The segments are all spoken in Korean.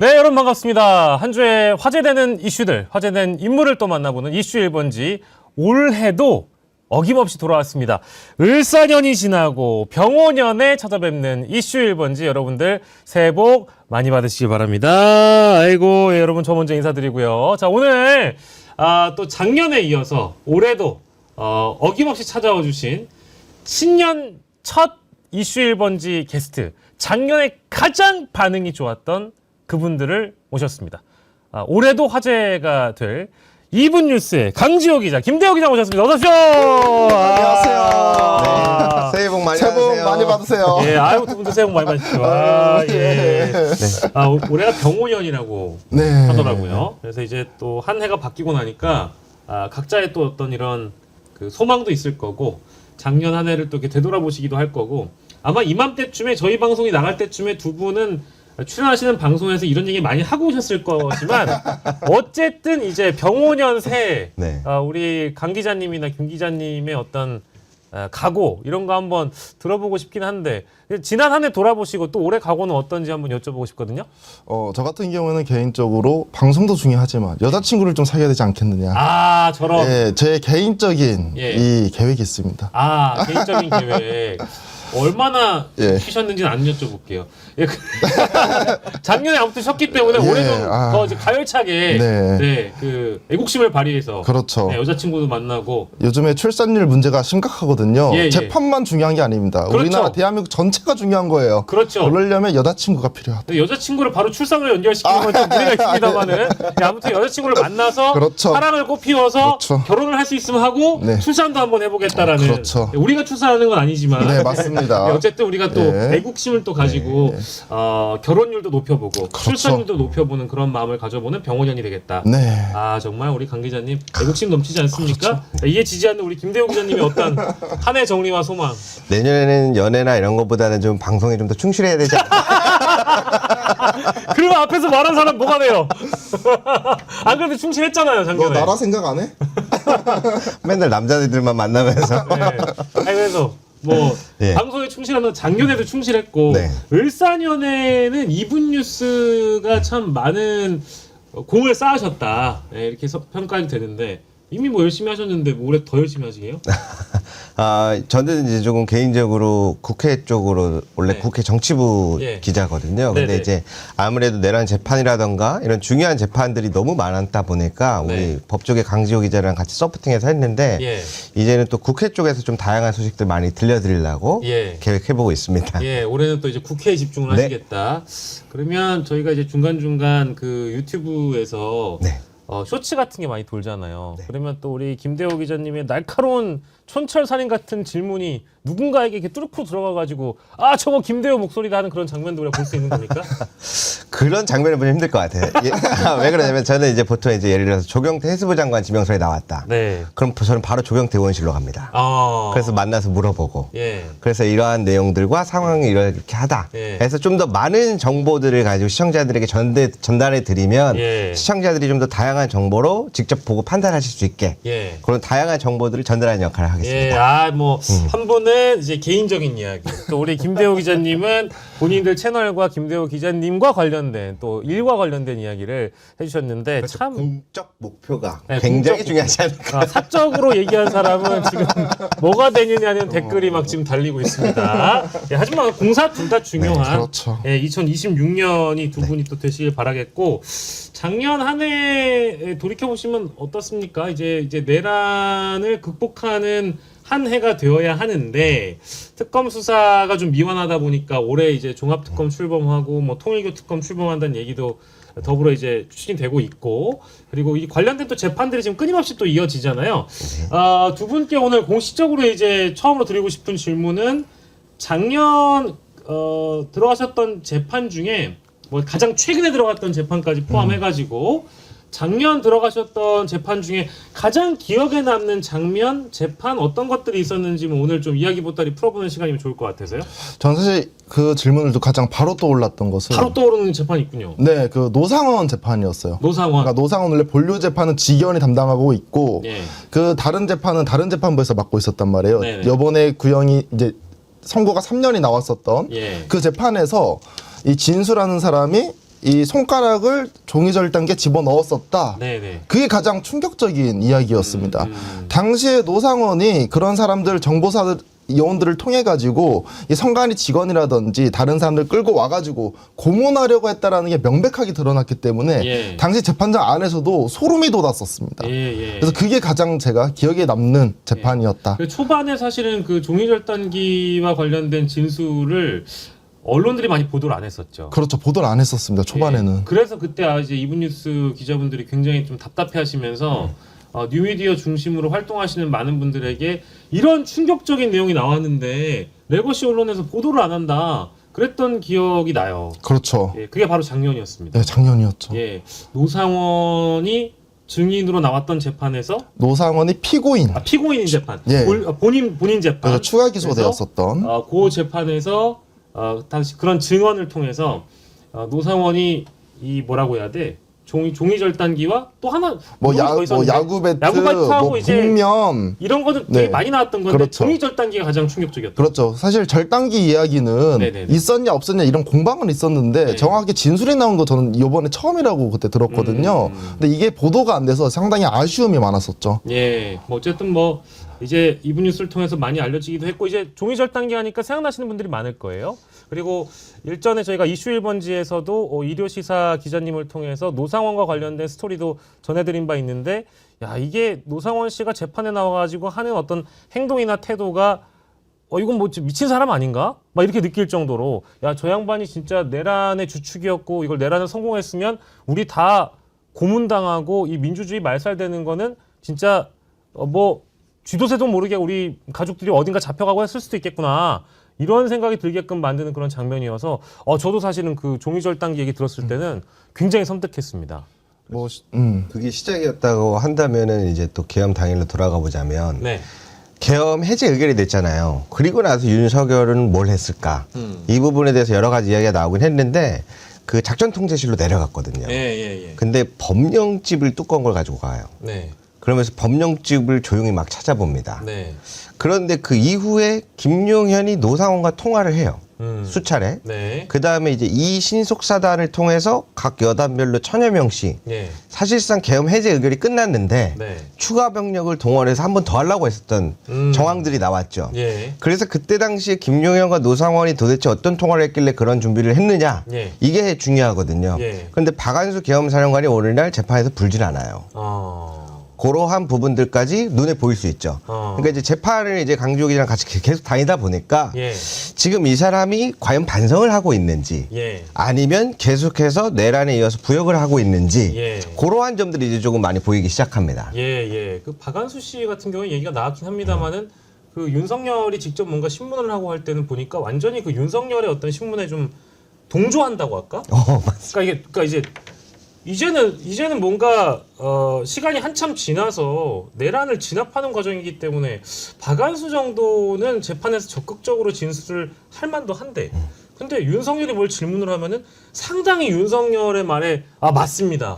네, 여러분 반갑습니다. 한 주에 화제되는 이슈들, 화제된 인물을 또 만나보는 이슈 1번지 올해도 어김없이 돌아왔습니다. 을사년이 지나고 병오년에 찾아뵙는 이슈 1번지 여러분들 새해 복 많이 받으시기 바랍니다. 아이고, 예, 여러분 저 먼저 인사드리고요. 자, 오늘 또 작년에 이어서 올해도 어김없이 찾아와 주신 신년 첫 이슈 1번지 게스트, 작년에 가장 반응이 좋았던 그분들을 모셨습니다. 올해도 화제가 될 2분 뉴스의 강지호 기자, 김대호 기자 모셨습니다. 어서 오십시오. 안녕하세요. 네. 새해 복 많이 받으세요. 새해 복 많이 받으세요. 예, 아유, 두 분도 새해 복 많이 받으십시오. 예. 네. 올해가 병오년이라고 하더라고요. 그래서 이제 또 한 해가 바뀌고 나니까 각자의 또 어떤 이런 그 소망도 있을 거고, 작년 한 해를 또 이렇게 되돌아보시기도 할 거고, 아마 이맘때쯤에 저희 방송이 나갈 때쯤에 두 분은 출연하시는 방송에서 이런 얘기 많이 하고 오셨을 거지만 어쨌든 이제 병오년 새해 네. 우리 강 기자님이나 김 기자님의 어떤 각오 이런 거 한번 들어보고 싶긴 한데, 지난 한 해 돌아보시고 또 올해 각오는 어떤지 한번 여쭤보고 싶거든요. 저 같은 경우는 개인적으로 방송도 중요하지만 여자친구를 좀 사귀어야 되지 않겠느냐. 저런. 예, 제 개인적인 이 계획이 있습니다. 개인적인 계획. 얼마나 쉬셨는지는 안 여쭤볼게요. 예, 작년에 아무튼 쉬었기 때문에 올해 좀 더 이제 가열차게 그 애국심을 발휘해서 그렇죠. 여자친구도 만나고. 요즘에 출산율 문제가 심각하거든요. 재판만 중요한 게 아닙니다. 그렇죠. 우리나라 대한민국 전체가 중요한 거예요. 그렇죠. 그러려면 여자친구가 필요하다. 여자친구를 바로 출산으로 연결시키는 건 좀 무리가 있습니다만은 아무튼 여자친구를 만나서 그렇죠. 사랑을 꽃피워서 그렇죠. 결혼을 할 수 있으면 하고 출산도 한번 해보겠다라는. 그렇죠. 우리가 출산하는 건 아니지만. 네, 맞습니다. 어쨌든 우리가 또 애국심을 또 가지고 결혼율도 높여보고 출산율도 높여보는 그런 마음을 가져보는 병오년이 되겠다. 네. 정말 우리 강 기자님 애국심 넘치지 않습니까? 이에 지지하는 우리 김대호 기자님의 어떤 한 해 정리와 소망. 내년에는 연애나 이런 것보다는 좀 방송에 좀 더 충실해야 되지 않나? 그러면 앞에서 말한 사람 뭐가 돼요? 안 그래도 충실했잖아요, 작년에. 너 나라 생각 안 해? 맨날 남자들만 만나면서. 그래서 방송에 충실하면 작년에도 충실했고, 을사년에는 2분 뉴스가 참 많은 공을 쌓으셨다, 이렇게 평가가 되는데, 이미 열심히 하셨는데 올해 더 열심히 하시게요? 저는 이제 조금 개인적으로 국회 쪽으로 원래 국회 정치부 기자거든요. 근데 이제 아무래도 내란 재판이라던가 이런 중요한 재판들이 너무 많았다 보니까 우리 법조계 강지호 기자랑 같이 서포팅해서 했는데 이제는 또 국회 쪽에서 좀 다양한 소식들 많이 들려드리려고 계획해보고 있습니다. 올해는 또 이제 국회에 집중을 하시겠다. 그러면 저희가 이제 중간중간 그 유튜브에서 쇼츠 같은 게 많이 돌잖아요. 그러면 또 우리 김대호 기자님의 날카로운 촌철살인 같은 질문이 누군가에게 이렇게 뚫고 들어가가지고 저거 김대호 목소리다 하는 그런 장면도 우리가 볼 수 있는 겁니까? 그런 장면을 보면 힘들 것 같아요. 왜 그러냐면 저는 이제 보통 이제 예를 들어서 조경태 해수부 장관 지명서에 나왔다. 그럼 저는 바로 조경태 의원실로 갑니다. 그래서 만나서 물어보고. 그래서 이러한 내용들과 상황이 이렇게 하다. 그래서 좀 더 많은 정보들을 가지고 시청자들에게 전달해 드리면 시청자들이 좀 더 다양한 정보로 직접 보고 판단하실 수 있게 그런 다양한 정보들을 전달하는 역할을 하겠습니다. 한 분은 이제 개인적인 이야기, 또 우리 김대호 기자님은 본인들 채널과 김대호 기자님과 관련된 또 일과 관련된 이야기를 해주셨는데, 그렇죠. 참 공적 목표가 굉장히 중요하지 않을까. 사적으로 얘기한 사람은 지금 뭐가 되느냐는 댓글이 막 지금 달리고 있습니다. 하지만 공사 둘 다 중요한 2026년이 두 분이 또 되시길 바라겠고, 작년 한 해 돌이켜 보시면 어떻습니까? 이제 내란을 극복하는 한 해가 되어야 하는데, 특검 수사가 좀 미완하다 보니까 올해 이제 종합특검 출범하고 통일교 특검 출범한다는 얘기도 더불어 이제 추진이 되고 있고, 그리고 이 관련된 또 재판들이 지금 끊임없이 또 이어지잖아요. 두 분께 오늘 공식적으로 이제 처음으로 드리고 싶은 질문은, 작년 들어가셨던 재판 중에 가장 최근에 들어갔던 재판까지 포함해가지고 작년 들어가셨던 재판 중에 가장 기억에 남는 장면, 재판 어떤 것들이 있었는지 오늘 좀 이야기 보따리 풀어보는 시간이면 좋을 것 같아서요. 전 사실 그 질문을 가장 바로 떠올랐던 것은 바로 떠오르는 재판이 있군요. 그 노상원 재판이었어요. 노상원. 그러니까 노상원 원래 본료 재판은 직원이 담당하고 있고 그 다른 재판은 다른 재판부에서 맡고 있었단 말이에요. 이번에 구형이 이제 선고가 3년이 나왔었던 그 재판에서 이 진수라는 사람이 이 손가락을 종이절단기에 집어넣었었다. 네네. 그게 가장 충격적인 이야기였습니다. 당시에 노상원이 그런 사람들 정보사 요원들을 통해 가지고 이 성관이 직원이라든지 다른 사람들 끌고 와가지고 고문하려고 했다라는 게 명백하게 드러났기 때문에 예. 당시 재판장 안에서도 소름이 돋았었습니다. 예. 그래서 그게 가장 제가 기억에 남는 재판이었다. 그 초반에 사실은 그 종이절단기와 관련된 진술을 언론들이 많이 보도를 안 했었죠. 그렇죠. 보도를 안 했었습니다. 초반에는. 예. 그래서 그때 이제 이분뉴스 기자분들이 굉장히 좀 답답해하시면서 뉴미디어 중심으로 활동하시는 많은 분들에게 이런 충격적인 내용이 나왔는데 레거시 언론에서 보도를 안 한다. 그랬던 기억이 나요. 그렇죠. 예, 그게 바로 작년이었습니다. 네, 작년이었죠. 예, 노상원이 증인으로 나왔던 재판에서 노상원이 피고인. 피고인 재판. 예. 본인 재판. 그래서 추가 기소되었었던. 그 재판에서 당시 그런 증언을 통해서 노상원이 이 뭐라고 해야 돼? 종이절단기와 또 하나 뭐 야구 배트, 뭐 국면 이런 거는 되게 네. 많이 나왔던 건데 그렇죠. 종이절단기가 가장 충격적이었다. 그렇죠. 사실 절단기 이야기는 네네네. 있었냐 없었냐 이런 공방은 있었는데 네. 정확하게 진술이 나온 거 저는 이번에 처음이라고 그때 들었거든요. 근데 이게 보도가 안 돼서 상당히 아쉬움이 많았었죠. 예, 뭐 어쨌든 뭐 이제 이분뉴스를 통해서 많이 알려지기도 했고 이제 종이절단기 하니까 생각나시는 분들이 많을 거예요. 그리고 일전에 저희가 이슈 1번지에서도 의료시사 기자님을 통해서 노상원과 관련된 스토리도 전해드린 바 있는데 야 이게 노상원 씨가 재판에 나와가지고 하는 어떤 행동이나 태도가 이건 뭐 미친 사람 아닌가? 막 이렇게 느낄 정도로 야 저 양반이 진짜 내란의 주축이었고 이걸 내란을 성공했으면 우리 다 고문당하고 이 민주주의 말살되는 거는 진짜 뭐 쥐도새도 모르게 우리 가족들이 어딘가 잡혀가고 했을 수도 있겠구나. 이런 생각이 들게끔 만드는 그런 장면이어서 저도 사실은 그 종이절단기 얘기 들었을 때는 굉장히 섬뜩했습니다. 그게 시작이었다고 한다면은 이제 또 계엄 당일로 돌아가 보자면 네. 계엄 해제 의결이 됐잖아요. 그리고 나서 윤석열은 뭘 했을까? 이 부분에 대해서 여러 가지 이야기가 나오긴 했는데 그 작전 통제실로 내려갔거든요. 예. 근데 법령집을 두꺼운 걸 가지고 가요. 네. 그러면서 법령집을 조용히 막 찾아봅니다. 네. 그런데 그 이후에 김용현이 노상원과 통화를 해요. 수차례. 네. 그 다음에 이제 이 신속사단을 통해서 각 여단별로 1000여 명씩 예. 사실상 계엄 해제 의결이 끝났는데 네. 추가 병력을 동원해서 한 번 더 하려고 했었던 정황들이 나왔죠. 예. 그래서 그때 당시에 김용현과 노상원이 도대체 어떤 통화를 했길래 그런 준비를 했느냐 예. 이게 중요하거든요. 예. 그런데 박한수 계엄사령관이 오늘날 재판에서 불질 않아요. 그러한 부분들까지 눈에 보일 수 있죠. 그러니까 이제 재판을 이제 강주호 기자랑 같이 계속 다니다 보니까 예. 지금 이 사람이 과연 반성을 하고 있는지 예. 아니면 계속해서 내란에 이어서 부역을 하고 있는지 예. 그러한 점들이 이제 조금 많이 보이기 시작합니다. 예. 그 박한수 씨 같은 경우에 얘기가 나왔긴 합니다만은 그 윤석열이 직접 뭔가 신문을 하고 할 때는 보니까 완전히 그 윤석열의 어떤 신문에 좀 동조한다고 할까? 맞습니다. 그러니까 이제는 뭔가 시간이 한참 지나서 내란을 진압하는 과정이기 때문에 박한수 정도는 재판에서 적극적으로 진술을 할 만도 한데 근데 윤석열이 뭘 질문을 하면은 상당히 윤석열의 말에 맞습니다.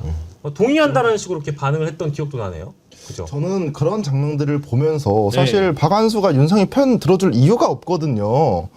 동의한다라는 식으로 이렇게 반응을 했던 기억도 나네요. 그죠? 저는 그런 장면들을 보면서 사실 박한수가 윤석열 편 들어줄 이유가 없거든요.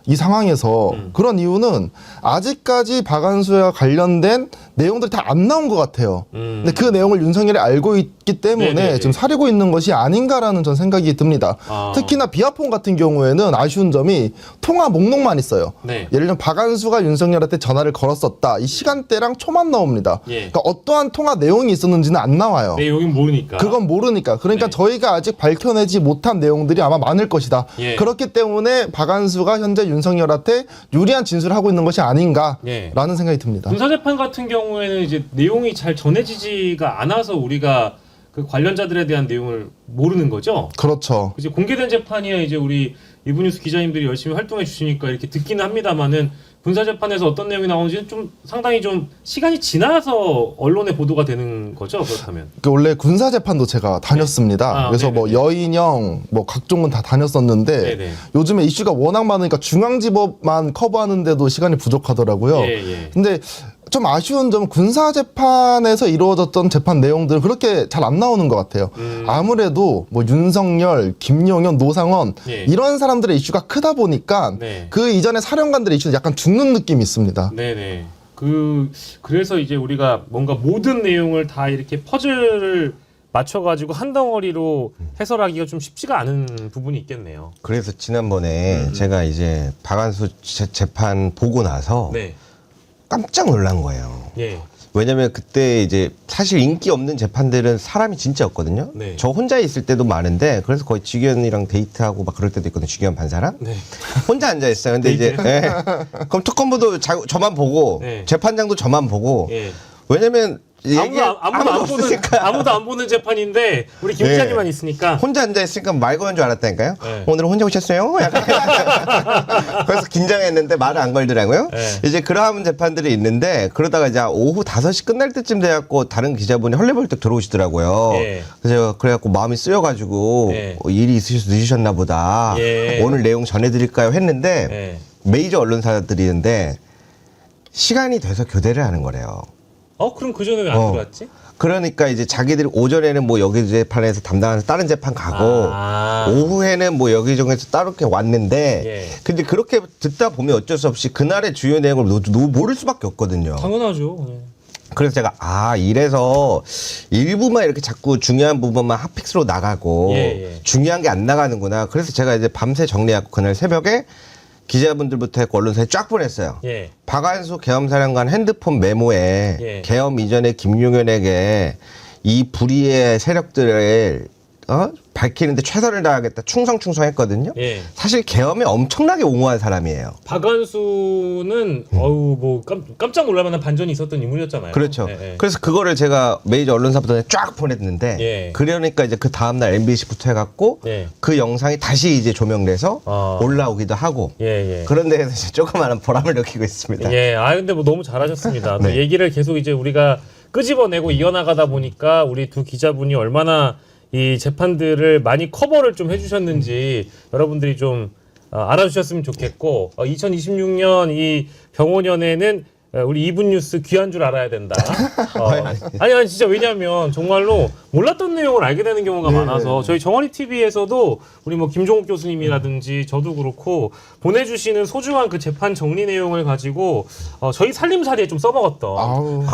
이 상황에서 그런 이유는 아직까지 박한수와 관련된 내용들이 다 안 나온 것 같아요. 근데 그 내용을 윤석열이 알고 있기 때문에 네네네. 지금 사리고 있는 것이 아닌가라는 전 생각이 듭니다. 특히나 비아폰 같은 경우에는 아쉬운 점이 통화 목록만 있어요. 네. 예를 들면 박한수가 윤석열한테 전화를 걸었었다. 이 시간대랑 초만 나옵니다. 예. 그러니까 어떠한 통화 내용이 있었는지는 안 나와요. 내용은 모르니까. 그건 모르니까. 그러니까 네. 저희가 아직 밝혀내지 못한 내용들이 아마 많을 것이다. 예. 그렇기 때문에 박한수가 현재 윤석열한테 유리한 진술을 하고 있는 것이 아닌가라는 생각이 듭니다. 군사재판 같은 경우에는 이제 내용이 잘 전해지지가 않아서 우리가 그 관련자들에 대한 내용을 모르는 거죠. 그렇죠. 이제 공개된 재판이야 이제 우리 이브뉴스 기자님들이 열심히 활동해 주시니까 이렇게 듣기는 합니다만은 군사재판에서 어떤 내용이 나오는지는 좀 상당히 좀 시간이 지나서 언론에 보도가 되는 거죠. 그렇다면. 원래 군사재판도 제가 다녔습니다. 그래서 네네네. 뭐 여인형 뭐 각종은 다 다녔었는데 네네. 요즘에 이슈가 워낙 많으니까 중앙지법만 커버하는데도 시간이 부족하더라고요. 예. 근데 좀 아쉬운 점은 군사재판에서 이루어졌던 재판 내용들은 그렇게 잘 안 나오는 것 같아요. 아무래도 뭐 윤석열, 김용현, 노상원 예. 이런 사람들의 이슈가 크다 보니까 네. 그 이전에 사령관들의 이슈도 약간 죽는 느낌이 있습니다. 네네. 그래서 이제 우리가 뭔가 모든 내용을 다 이렇게 퍼즐을 맞춰가지고 한 덩어리로 해설하기가 좀 쉽지가 않은 부분이 있겠네요. 그래서 지난번에 제가 이제 박한수 재판 보고 나서 네. 깜짝 놀란 거예요. 예. 왜냐면 그때 이제 사실 인기 없는 재판들은 사람이 진짜 없거든요. 네. 저 혼자 있을 때도 많은데 그래서 거의 직위원이랑 데이트하고 막 그럴 때도 있거든요. 직위원 판사랑. 네. 혼자 앉아 있어요. 근데 이제 그럼 특검부도 저만 보고 네. 재판장도 저만 보고 예. 왜냐면 아무도 안 보는 재판인데 우리 김 기자님만 있으니까 혼자 앉아 있으니까 말 거는 줄 알았다니까요. 네. 오늘은 혼자 오셨어요? 약간 그래서 긴장했는데 말을 안 걸더라고요. 네. 이제 그러한 재판들이 있는데 그러다가 이제 오후 5시 끝날 때쯤 돼갖고 다른 기자분이 헐레벌떡 들어오시더라고요. 예. 그래서 그래갖고 마음이 쓰여가지고 예. 일이 늦으셨나 보다. 예. 오늘 내용 전해드릴까요? 했는데 예. 메이저 언론사들이는데 시간이 돼서 교대를 하는 거래요. 그럼 그 전에 왜 안 들어왔지? 그러니까 이제 자기들이 오전에는 뭐 여기 재판에서 담당하는 다른 재판 가고 오후에는 뭐 여기저기서 따로 이렇게 왔는데 예. 근데 그렇게 듣다 보면 어쩔 수 없이 그날의 주요 내용을 모를 수밖에 없거든요. 당연하죠. 예. 그래서 제가 이래서 일부만 이렇게 자꾸 중요한 부분만 핫픽스로 나가고 중요한 게 안 나가는구나. 그래서 제가 이제 밤새 정리하고 그날 새벽에 기자분들부터 했고 언론사에 쫙 보냈어요. 예. 박한수 계엄사령관 핸드폰 메모에 계엄 이전에 김용현에게 이 불의의 세력들을 밝히는데 최선을 다하겠다 충성했거든요. 예. 사실 계엄에 엄청나게 옹호한 사람이에요. 박한수는 뭐 깜짝 놀랄만한 반전이 있었던 인물이었잖아요. 그렇죠. 예. 그래서 그거를 제가 메이저 언론사부터 쫙 보냈는데 예. 그러니까 이제 그 다음날 MBC부터 해갖고 그 영상이 다시 이제 조명돼서 올라오기도 하고 그런 데에서 이제 조그마한 보람을 느끼고 있습니다. 예. 근데 뭐 너무 잘하셨습니다. 또 얘기를 계속 이제 우리가 끄집어내고 이어나가다 보니까 우리 두 기자분이 얼마나 이 재판들을 많이 커버를 좀 해주셨는지 여러분들이 좀 알아주셨으면 좋겠고 2026년 이 병원연에는 우리 이분 뉴스 귀한 줄 알아야 된다. 아니 진짜 왜냐하면 정말로 몰랐던 내용을 알게 되는 경우가 많아서 저희 정원이 TV에서도 우리 뭐 김종욱 교수님이라든지 저도 그렇고 보내주시는 소중한 그 재판 정리 내용을 가지고 저희 살림살이에 좀 써먹었던.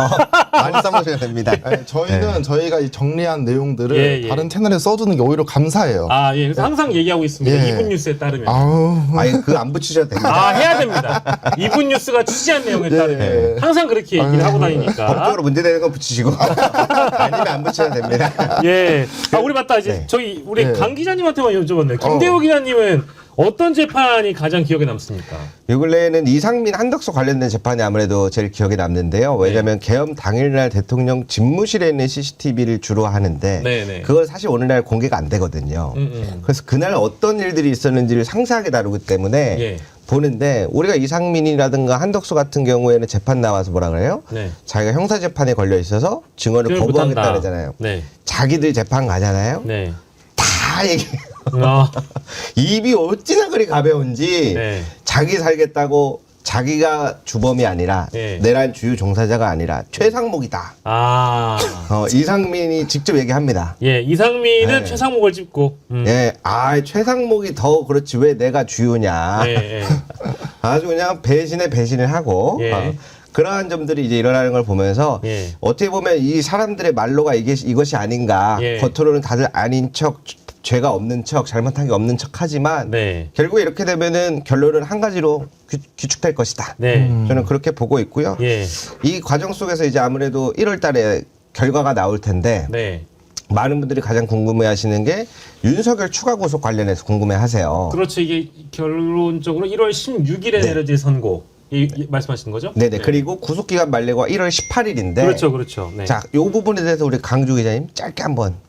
많이 써보셔야 됩니다. 저희는 저희가 이 정리한 내용들을 다른 채널에 써주는 게 오히려 감사해요. 그래서 항상 얘기하고 있습니다. 이분 뉴스에 따르면. 그거 안 붙이셔도 됩니다. 해야 됩니다. 이분 뉴스가 취재한 내용에 따르면. 항상 그렇게 얘기를 하고 다니니까. 법적으로 문제되는 건 붙이시고 아니면 안 붙여야 됩니다. 우리 맞다. 이제 저희 우리 강 기자님한테만 여쭤봤네요. 김대호 기자님은 어떤 재판이 가장 기억에 남습니까? 요 근래에는 이상민 한덕수 관련된 재판이 아무래도 제일 기억에 남는데요. 왜냐하면 계엄 당일날 대통령 집무실에 있는 CCTV를 주로 하는데 그걸 사실 오늘날 공개가 안 되거든요. 그래서 그날 어떤 일들이 있었는지를 상세하게 다루기 때문에 보는데 우리가 이상민이라든가 한덕수 같은 경우에는 재판 나와서 뭐라 그래요? 자기가 형사재판에 걸려 있어서 증언을 거부하겠다 그러잖아요. 자기들 재판 가잖아요. 다 얘기해요. 입이 어찌나 그리 가벼운지 자기 살겠다고 자기가 주범이 아니라 내란 주요 종사자가 아니라 최상목이다. 이상민이 직접 얘기합니다. 이상민은 최상목을 찝고. 최상목이 더 그렇지 왜 내가 주요냐. 아주 그냥 배신을 하고. 그러한 점들이 이제 일어나는 걸 보면서 어떻게 보면 이 사람들의 말로가 이것이 아닌가. 겉으로는 다들 아닌 척. 죄가 없는 척, 잘못한 게 없는 척 하지만 결국에 이렇게 되면은 결론은 한 가지로 귀축될 것이다. 저는 그렇게 보고 있고요. 이 과정 속에서 이제 아무래도 1월 달에 결과가 나올 텐데 많은 분들이 가장 궁금해하시는 게 윤석열 추가 구속 관련해서 궁금해하세요. 그렇죠. 이게 결론적으로 1월 16일에 내려질 선고. 말씀하시는 거죠? 네네. 그리고 구속기간 만료가 1월 18일인데. 그렇죠. 자, 이 부분에 대해서 우리 강주 기자님 짧게 한번.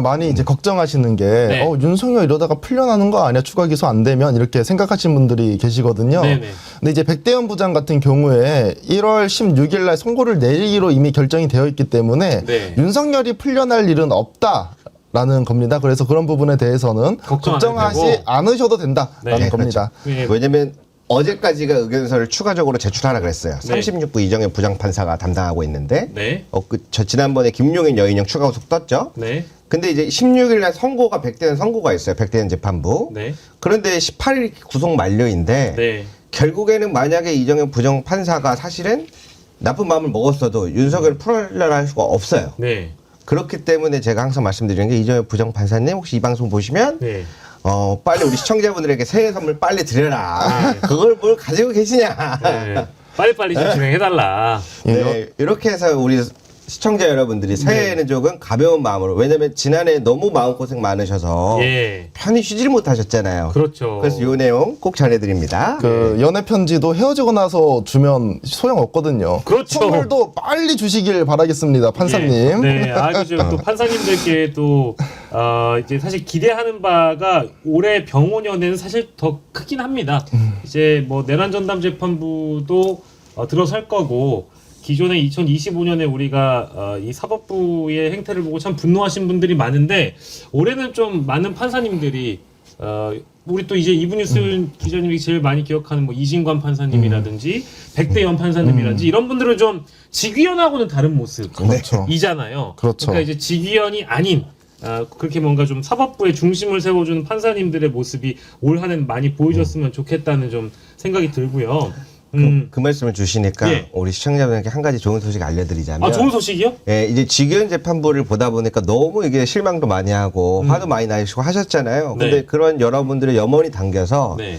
많이 이제 걱정하시는 게 윤석열 이러다가 풀려나는 거 아니야? 추가 기소 안 되면 이렇게 생각하시는 분들이 계시거든요. 근데 이제 백대현 부장 같은 경우에 1월 16일 날 선고를 내리기로 이미 결정이 되어 있기 때문에 윤석열이 풀려날 일은 없다라는 겁니다. 그래서 그런 부분에 대해서는 걱정하지 않으셔도 된다라는 겁니다. 왜냐면 어제까지가 의견서를 추가적으로 제출하라 그랬어요. 36부 이정현 부장판사가 담당하고 있는데 지난번에 김용인 여인형 추가 구속 떴죠. 근데 이제 16일 날 백대현 선고가 있어요. 백대현 재판부. 그런데 18일 구속 만료인데 결국에는 만약에 이정현 부정판사가 사실은 나쁜 마음을 먹었어도 윤석열을 풀어내려 할 수가 없어요. 네. 그렇기 때문에 제가 항상 말씀드리는 게 이정현 부정판사님 혹시 이 방송 보시면 네. 빨리 우리 시청자분들에게 새해 선물 빨리 드려라. 네. 그걸 뭘 가지고 계시냐. 네. 빨리빨리 좀 진행해달라. 네, 이렇게 해서 우리 시청자 여러분들이 새해에는 조금 가벼운 마음으로, 왜냐면 지난해 너무 마음고생 많으셔서 예. 편히 쉬지를 못하셨잖아요. 그렇죠. 그래서 이 내용 꼭 전해드립니다. 그 연애 편지도 헤어지고 나서 주면 소용 없거든요. 그렇죠. 선물도 빨리 주시길 바라겠습니다, 판사님. 네, 아주 또 판사님들께 또 이제 사실 기대하는 바가 올해 병원연에는 사실 더 크긴 합니다. 이제 뭐 내란 전담 재판부도 들어설 거고. 기존에 2025년에 우리가 이 사법부의 행태를 보고 참 분노하신 분들이 많은데 올해는 좀 많은 판사님들이 우리 또 이제 이브뉴스 기자님이 제일 많이 기억하는 뭐 이진관 판사님이라든지 백대현 판사님이라든지 이런 분들은 좀 직위원하고는 다른 모습이잖아요. 그렇죠. 그러니까 이제 직위원이 아닌 그렇게 뭔가 좀 사법부의 중심을 세워주는 판사님들의 모습이 올 한해는 많이 보여줬으면 좋겠다는 좀 생각이 들고요. 그 말씀을 주시니까 예. 우리 시청자분에게 한 가지 좋은 소식 알려드리자면, 좋은 소식이요? 예, 이제 직위원 재판부를 보다 보니까 너무 이게 실망도 많이 하고 화도 많이 나시고 하셨잖아요. 근데 네. 그런 여러분들의 염원이 담겨서 네.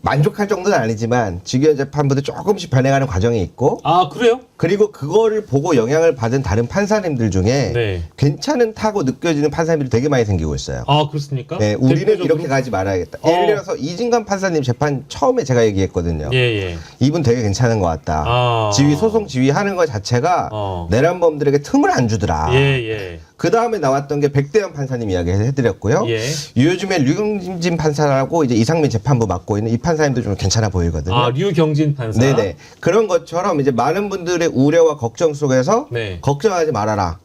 만족할 정도는 아니지만 직위원 재판부도 조금씩 변해가는 과정이 있고, 그래요? 그리고 그거를 보고 영향을 받은 다른 판사님들 중에 네. 괜찮다고 느껴지는 판사님들이 되게 많이 생기고 있어요. 그렇습니까? 네, 우리는 대표적으로? 이렇게 가지 말아야겠다. 예를 들어서 이진관 판사님 재판 처음에 제가 얘기했거든요. 예. 이분 되게 괜찮은 것 같다. 지휘 소송 지휘하는 것 자체가 내란범들에게 틈을 안 주더라. 예. 그 다음에 나왔던 게 백대현 판사님 이야기 해드렸고요. 예. 요즘에 류경진 판사라고 이제 이상민 재판부 맡고 있는 이 판사님도 좀 괜찮아 보이거든요. 류경진 판사. 네네. 그런 것처럼 이제 많은 분들의 우려와 걱정 속에서 네. 걱정하지 말아라.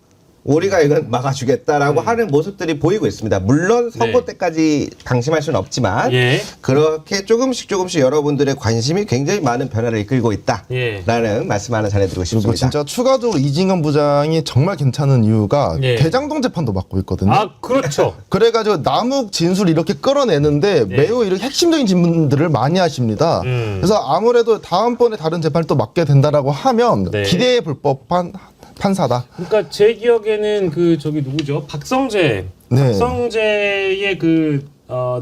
우리가 이건 막아주겠다라고 하는 모습들이 보이고 있습니다. 물론 선거 네. 때까지 방심할 수는 없지만 예. 그렇게 조금씩 여러분들의 관심이 굉장히 많은 변화를 이끌고 있다라는 말씀 하나 전해드리고 그리고 싶습니다. 진짜 추가적으로 이진관 부장이 정말 괜찮은 이유가 예. 대장동 재판도 맡고 있거든요. 그렇죠. 그래가지고 남욱 진술 이렇게 끌어내는데 매우 이렇게 핵심적인 질문들을 많이 하십니다. 그래서 아무래도 다음번에 다른 재판을 또 맡게 된다라고 하면 네. 기대해 볼 법한 판사다. 그러니까 제 기억에는 저기 누구죠? 박성재의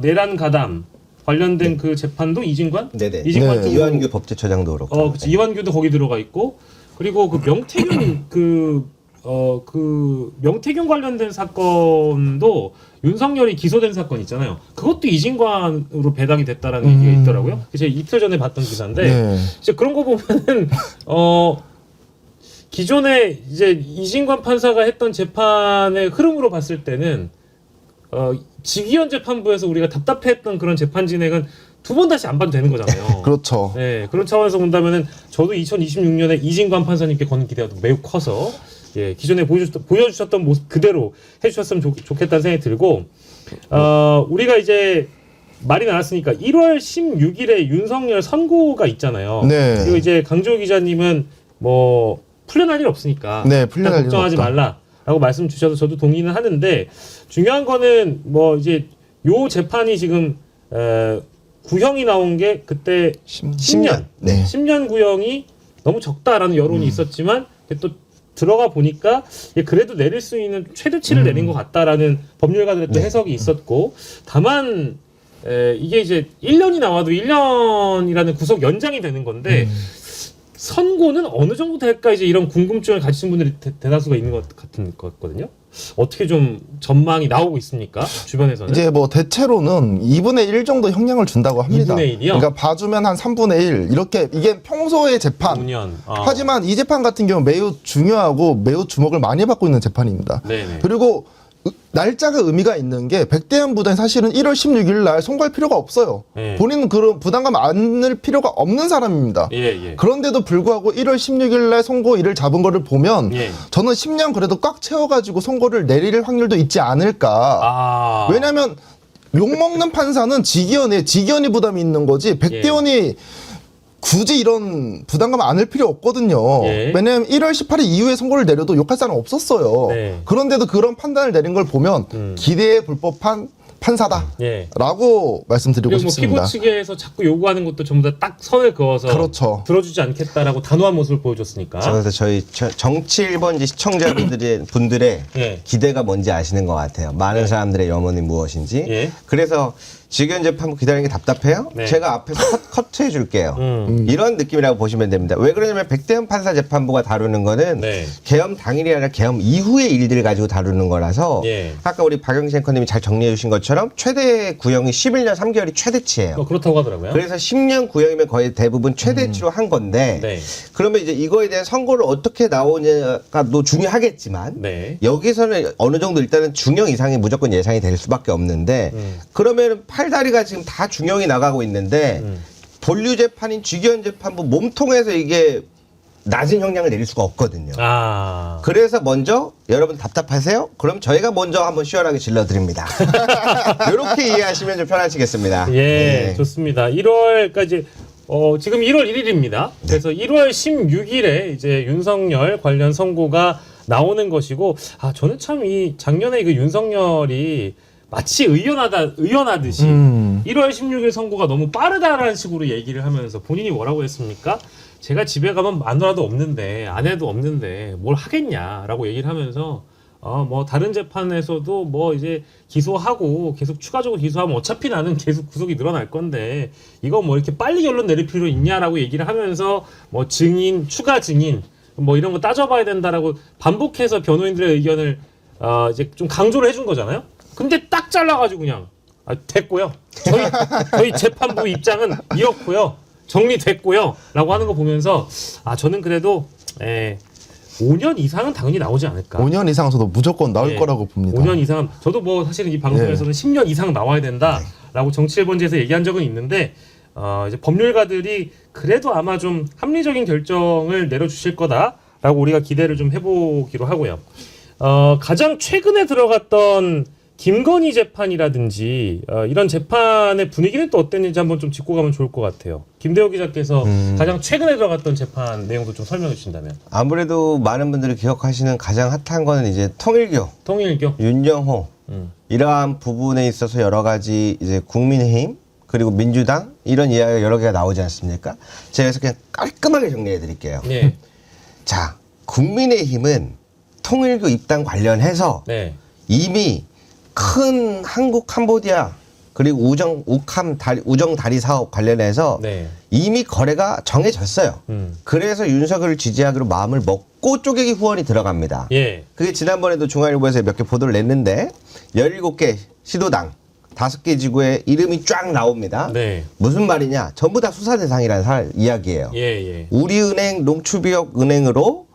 내란 가담 관련된 그 재판도 이진관? 네네. 이진관 이완규 법제처장도 그렇고. 그치. 이완규도 거기 들어가 있고 그리고 그 명태균 명태균 관련된 사건도 윤석열이 기소된 사건 있잖아요. 그것도 이진관으로 배당이 됐다라는 얘기가 있더라고요. 제가 이틀 전에 봤던 기사인데 이제 그런 거 보면은 기존에 이제 이진관 판사가 했던 재판의 흐름으로 봤을 때는 직위원 재판부에서 우리가 답답해했던 그런 재판 진행은 두 번 다시 안 봐도 되는 거잖아요. 그렇죠. 네, 그런 차원에서 본다면은 저도 2026년에 이진관 판사님께 거는 기대가 매우 커서 기존에 보여주셨던 모습 그대로 해주셨으면 좋겠다는 생각이 들고 우리가 이제 말이 나왔으니까 1월 16일에 윤석열 선고가 있잖아요. 네. 그리고 이제 강조 기자님은 뭐 풀려날 일 없으니까 풀려날 일 걱정하지 없다. 말라라고 말씀 주셔서 저도 동의는 하는데 중요한 거는 뭐 이제 요 재판이 지금 구형이 나온 게 그때 10년. 네. 10년 구형이 너무 적다라는 여론이 있었지만 또 들어가 보니까 그래도 내릴 수 있는 최대치를 내린 것 같다라는 법률가들의 또 해석이 있었고 다만 이게 이제 1년이 나와도 1년이라는 구속 연장이 되는 건데 선고는 어느 정도 될까 이제 이런 궁금증을 가지신 분들이 대다수가 있는 것 같은 거거든요. 어떻게 좀 전망이 나오고 있습니까? 주변에서는. 이제 뭐 대체로는 2분의 1 정도 영향을 준다고 합니다. 2분의 1이요? 그러니까 봐주면 한 3분의 1 이렇게 이게 평소의 재판. 5년. 하지만 이 재판 같은 경우 매우 중요하고 매우 주목을 많이 받고 있는 재판입니다. 네네. 그리고 날짜가 의미가 있는 게 백대현 부장이 사실은 1월 16일 날 선고할 필요가 없어요. 네. 본인은 그런 부담감 안을 필요가 없는 사람입니다. 그런데도 불구하고 1월 16일 날 선고일을 잡은 거를 보면 저는 10년 그래도 꽉 채워가지고 선고를 내릴 확률도 있지 않을까. 왜냐하면 욕먹는 판사는 직위원이 부담이 있는 거지 백대현이 굳이 이런 부담감 안을 필요 없거든요. 왜냐하면 1월 18일 이후에 선고를 내려도 욕할 사람 없었어요. 그런데도 그런 판단을 내린 걸 보면 기대해 볼 법한 판사다라고 말씀드리고 싶습니다. 피고 측에서 자꾸 요구하는 것도 전부 다 딱 선을 그어서 그렇죠. 들어주지 않겠다라고 단호한 모습을 보여줬으니까. 그래서 저희 정치 1번지 시청자분들의 기대가 뭔지 아시는 것 같아요. 많은 사람들의 염원이 무엇인지. 그래서 직연 재판부 기다리는 게 답답해요? 제가 앞에서 커트해 줄게요. 이런 느낌이라고 보시면 됩니다. 왜 그러냐면 백대현 판사 재판부가 다루는 거는 계엄 당일이 아니라 계엄 이후의 일들을 가지고 다루는 거라서 아까 우리 박영진 앵커님이 잘 정리해 주신 것처럼 최대 구형이 11년 3개월이 최대치예요. 그렇다고 하더라고요. 그래서 10년 구형이면 거의 대부분 최대치로 한 건데 그러면 이제 이거에 대한 선고를 어떻게 나오냐가 또 중요하겠지만 여기서는 어느 정도 일단은 중형 이상이 무조건 예상이 될 수밖에 없는데 그러면 팔다리가 지금 다 중형이 나가고 있는데 본류 재판인 직연 재판부 몸통에서 이게 낮은 형량을 내릴 수가 없거든요. 그래서 먼저 여러분 답답하세요? 그럼 저희가 먼저 한번 시원하게 질러드립니다. 이렇게 이해하시면 좀 편하시겠습니다. 좋습니다. 1월까지 지금 1월 1일입니다. 그래서 1월 16일에 이제 윤석열 관련 선고가 나오는 것이고 저는 참 이 작년에 그 윤석열이 마치 의연하듯이 1월 16일 선고가 너무 빠르다라는 식으로 얘기를 하면서 본인이 뭐라고 했습니까? 제가 집에 가면 마누라도 없는데 아내도 없는데 뭘 하겠냐라고 얘기를 하면서 뭐 다른 재판에서도 뭐 이제 기소하고 계속 추가적으로 기소하면 어차피 나는 계속 구속이 늘어날 건데 이거 뭐 이렇게 빨리 결론 내릴 필요 있냐라고 얘기를 하면서 뭐 증인, 추가 증인 뭐 이런 거 따져봐야 된다라고 반복해서 변호인들의 의견을 이제 좀 강조를 해준 거잖아요. 근데 딱 잘라가지고 그냥 됐고요. 저희 재판부 입장은 이렇고요. 정리됐고요. 라고 하는 거 보면서 저는 그래도 5년 이상은 당연히 나오지 않을까. 5년 이상은 저도 무조건 나올 거라고 봅니다. 5년 이상은 저도 뭐 사실은 이 방송에서는 10년 이상 나와야 된다라고 정치 1번지에서 얘기한 적은 있는데 이제 법률가들이 그래도 아마 좀 합리적인 결정을 내려주실 거다라고 우리가 기대를 좀 해보기로 하고요. 가장 최근에 들어갔던 김건희 재판이라든지 이런 재판의 분위기는 또 어땠는지 한번 좀 짚고 가면 좋을 것 같아요. 김대호 기자께서 가장 최근에 들어갔던 재판 내용도 좀 설명해 주신다면. 아무래도 많은 분들이 기억하시는 가장 핫한 거는 이제 통일교, 윤영호 이러한 부분에 있어서 여러 가지 이제 국민의힘 그리고 민주당 이런 이야기가 여러 개가 나오지 않습니까? 제가 그래서 그냥 깔끔하게 정리해 드릴게요. 자, 국민의힘은 통일교 입당 관련해서 이미 큰 한국 캄보디아 그리고 우정 다리 사업 관련해서 이미 거래가 정해졌어요. 그래서 윤석열을 지지하기로 마음을 먹고 쪼개기 후원이 들어갑니다. 그게 지난번에도 중앙일보에서 몇 개 보도를 냈는데 17개 시도당 5개 지구에 이름이 쫙 나옵니다. 무슨 말이냐? 전부 다 수사 대상이라는 이야기예요. 우리은행, 농축비역은행으로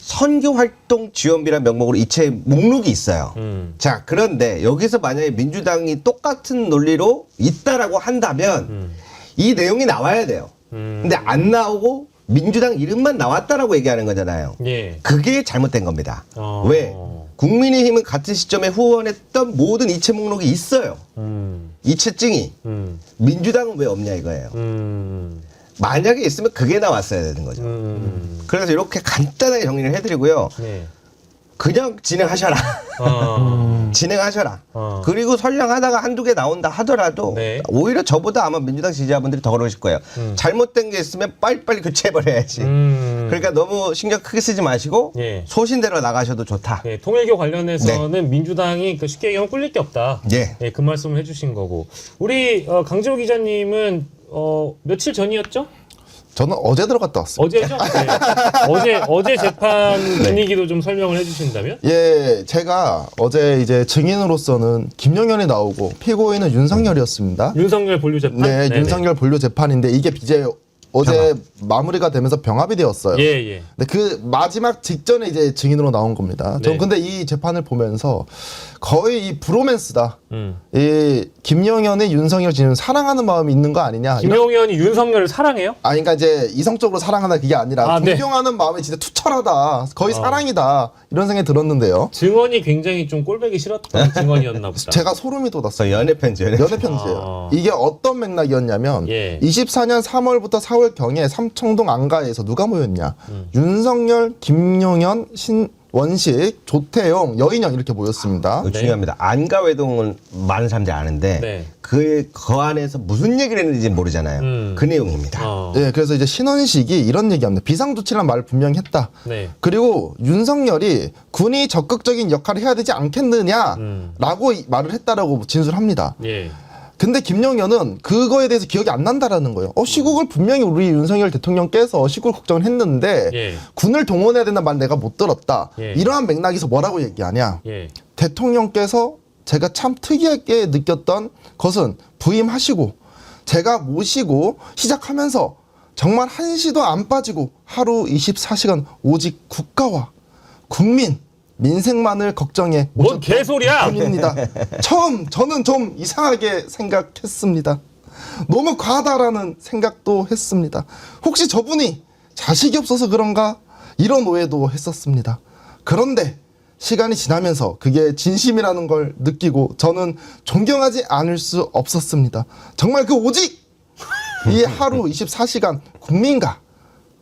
선교활동 지원비라는 명목으로 이체 목록이 있어요. 자, 그런데 여기서 만약에 민주당이 똑같은 논리로 있다라고 한다면 이 내용이 나와야 돼요. 근데 안 나오고 민주당 이름만 나왔다라고 얘기하는 거잖아요. 그게 잘못된 겁니다. 왜? 국민의힘은 같은 시점에 후원했던 모든 이체 목록이 있어요. 이체증이. 민주당은 왜 없냐 이거예요. 만약에 있으면 그게 나왔어야 되는 거죠. 그래서 이렇게 간단하게 정리를 해드리고요. 그냥 진행하셔라. 진행하셔라. 그리고 설령하다가 한두 개 나온다 하더라도 오히려 저보다 아마 민주당 지지자분들이 더 그러실 거예요. 잘못된 게 있으면 빨리빨리 교체해버려야지. 그러니까 너무 신경 크게 쓰지 마시고 소신대로 나가셔도 좋다. 통일교 관련해서는 민주당이 쉽게 얘기하면 꿀릴 게 없다. 그 말씀을 해주신 거고. 우리 강지호 기자님은 며칠 전이었죠? 저는 어제 들어갔다 왔어요. 어제죠? 어제 재판 분위기도 좀 설명을 해주신다면? 제가 어제 이제 증인으로서는 김영현이 나오고 피고인은 윤석열이었습니다. 윤석열 본류 재판? 윤석열 본류 재판인데 이게 이제 어제 마무리가 되면서 병합이 되었어요. 근데 그 마지막 직전에 이제 증인으로 나온 겁니다. 전 근데 이 재판을 보면서 거의 이 브로맨스다. 이 김영현이 윤석열 지금 사랑하는 마음이 있는 거 아니냐. 김영현이 윤석열을 사랑해요? 그러니까 이제 이성적으로 사랑하다 그게 아니라 존경하는 마음이 진짜 투철하다. 거의 사랑이다. 이런 생각이 들었는데요. 증언이 굉장히 좀 꼴보기 싫었던 증언이었나 보다. 제가 소름이 돋았어요. 연애편지예요. 이게 어떤 맥락이었냐면 24년 3월부터 4월경에 삼청동 안가에서 누가 모였냐. 윤석열, 김용현, 원식, 조태용, 여인영 이렇게 모였습니다. 네. 중요합니다. 안가 외동은 많은 사람들이 아는데 네. 그 안에서 무슨 얘기를 했는지 모르잖아요. 그 내용입니다. 네, 그래서 이제 신원식이 이런 얘기합니다. 비상조치란 말을 분명히 했다. 네. 그리고 윤석열이 군이 적극적인 역할을 해야 되지 않겠느냐라고 말을 했다라고 진술합니다. 예. 근데 김영현은 그거에 대해서 기억이 안 난다라는 거예요. 시국을 분명히 우리 윤석열 대통령께서 시국을 걱정을 했는데 예. 군을 동원해야 된다는 말 내가 못 들었다. 예. 이러한 맥락에서 뭐라고 얘기하냐. 예. 대통령께서 제가 참 특이하게 느꼈던 것은 부임하시고 제가 모시고 시작하면서 정말 한시도 안 빠지고 하루 24시간 오직 국가와 국민 민생만을 걱정해 뭔 개소리야! 분입니다. 처음 저는 좀 이상하게 생각했습니다. 너무 과하다라는 생각도 했습니다. 혹시 저분이 자식이 없어서 그런가? 이런 오해도 했었습니다. 그런데 시간이 지나면서 그게 진심이라는 걸 느끼고 저는 존경하지 않을 수 없었습니다. 정말 그 오직 이 하루 24시간 국민과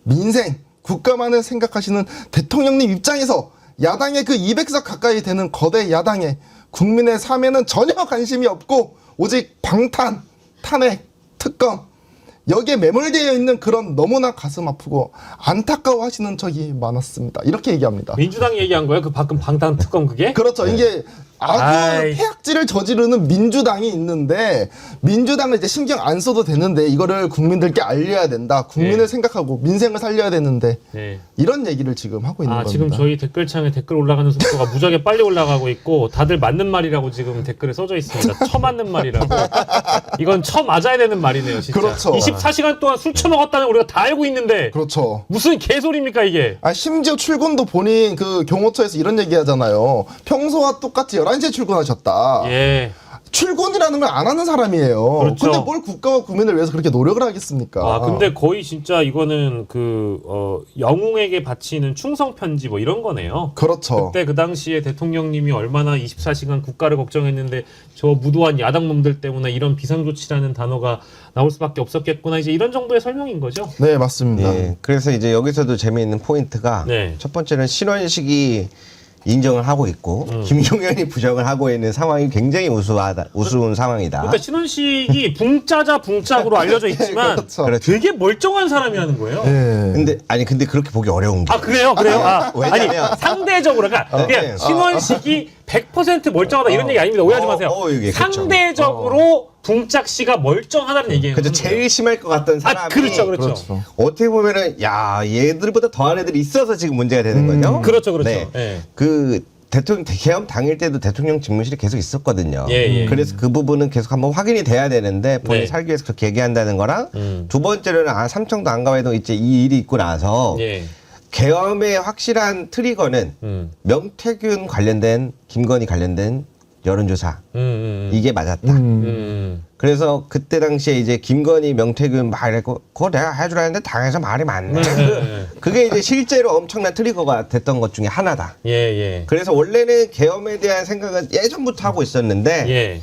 민생, 국가만을 생각하시는 대통령님 입장에서 야당의 그 200석 가까이 되는 거대 야당의 국민의 삶에는 전혀 관심이 없고 오직 방탄, 탄핵, 특검 여기에 매몰되어 있는 그런 너무나 가슴 아프고 안타까워하시는 적이 많았습니다. 이렇게 얘기합니다. 민주당이 얘기한 거예요? 그 방금 방탄 특검 그게? 그렇죠. 이게 아주 아이. 폐악질을 저지르는 민주당이 있는데 민주당을 이제 신경 안 써도 되는데 이거를 국민들께 알려야 된다. 국민을 네. 생각하고 민생을 살려야 되는데 네. 이런 얘기를 지금 하고 있는 겁니다. 지금 저희 댓글창에 댓글 올라가는 속도가 무지하게 빨리 올라가고 있고 다들 맞는 말이라고 지금 댓글에 써져 있습니다. 처맞는 말이라고. 이건 처맞아야 되는 말이네요, 진짜. 그렇죠. 24시간 동안 술 처먹었다는 우리가 다 알고 있는데 그렇죠. 무슨 개소리입니까 이게? 심지어 출근도 본인 그 경호처에서 이런 얘기 하잖아요. 평소와 똑같이 11시에 출근하셨다. 예. 출근이라는 걸 안 하는 사람이에요. 그렇죠. 근데 뭘 국가와 국민을 위해서 그렇게 노력을 하겠습니까? 근데 거의 진짜 이거는 영웅에게 바치는 충성 편지 뭐 이런 거네요. 그렇죠. 그때 그 당시에 대통령님이 얼마나 24시간 국가를 걱정했는데 저 무도한 야당 놈들 때문에 이런 비상조치라는 단어가 나올 수밖에 없었겠구나. 이제 이런 정도의 설명인 거죠. 네, 맞습니다. 예, 그래서 이제 여기서도 재미있는 포인트가 네. 첫 번째는 신원식이 인정을 하고 있고 김용현이 부정을 하고 있는 상황이 굉장히 우스운 상황이다. 그러니까 신원식이 붕짜자 붕짝으로 알려져 있지만 그렇죠. 되게 멀쩡한 사람이라는 거예요. 네. 근데 그렇게 보기 어려운 게. 그래요? 왜냐면 아니 상대적으로 그러니까 그냥 신원식이 100% 멀쩡하다 이런 얘기 아닙니다. 오해하지 마세요. 이게 그렇죠. 상대적으로 붕짝 씨가 멀쩡하다는 얘기예요. 그죠. 제일 심할 것 같던 사람이. 그렇죠. 어떻게 보면은 얘들보다 더한 애들이 있어서 지금 문제가 되는 거죠. 그렇죠. 네. 예. 그 대통령 개헌 당일 때도 대통령 집무실이 계속 있었거든요. 예. 그래서 그 부분은 계속 한번 확인이 돼야 되는데 본인이 네. 살기 위해서 그렇게 얘기한다는 거랑 두 번째로는 삼청도 안가에도 이제 이 일이 있고 나서 예. 계엄의 확실한 트리거는 명태균 관련된 김건희 관련된 여론조사 이게 맞았다. 그래서 그때 당시에 이제 김건희 명태균 막 이랬고 그거 내가 해주라 했는데 당에서 말이 많네. 그게 이제 실제로 엄청난 트리거가 됐던 것 중에 하나다. 예. 그래서 원래는 계엄에 대한 생각은 예전부터 하고 있었는데 예.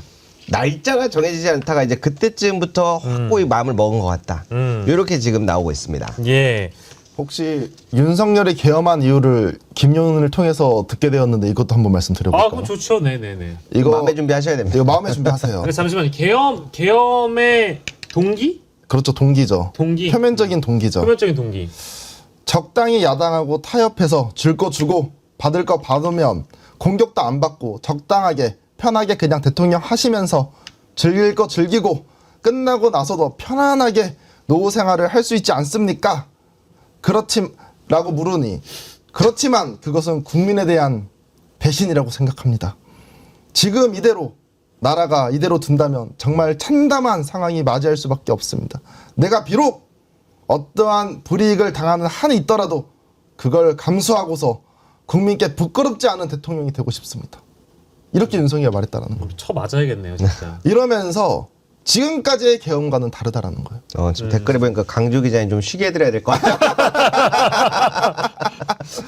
날짜가 정해지지 않다가 이제 그때쯤부터 확고히 마음을 먹은 것 같다. 이렇게 지금 나오고 있습니다. 예. 혹시 윤석열이 계엄한 이유를 김용현을 통해서 듣게 되었는데 이것도 한번 말씀드려볼까요? 그럼 좋죠. 네네네. 이거 마음의 준비하셔야 됩니다. 이거 마음의 준비하세요. 잠시만요. 계엄의 동기? 그렇죠, 동기죠. 동기. 표면적인 동기죠. 표면적인 동기. 적당히 야당하고 타협해서 줄 거 주고 받을 거 받으면 공격도 안 받고 적당하게 편하게 그냥 대통령 하시면서 즐길 거 즐기고 끝나고 나서도 편안하게 노후 생활을 할 수 있지 않습니까? 라고 물으니 그렇지만 그것은 국민에 대한 배신이라고 생각합니다. 지금 이대로 나라가 이대로 둔다면 정말 참담한 상황이 맞이할 수밖에 없습니다. 내가 비록 어떠한 불이익을 당하는 한이 있더라도 그걸 감수하고서 국민께 부끄럽지 않은 대통령이 되고 싶습니다. 이렇게 윤석열이 말했다라는 겁니다. 쳐 맞아야겠네요, 진짜. 이러면서 지금까지의 계엄과는 다르다라는 거예요. 지금 댓글에 보니까 강주 기자님 좀 쉬게 해드려야 될 것 같아요.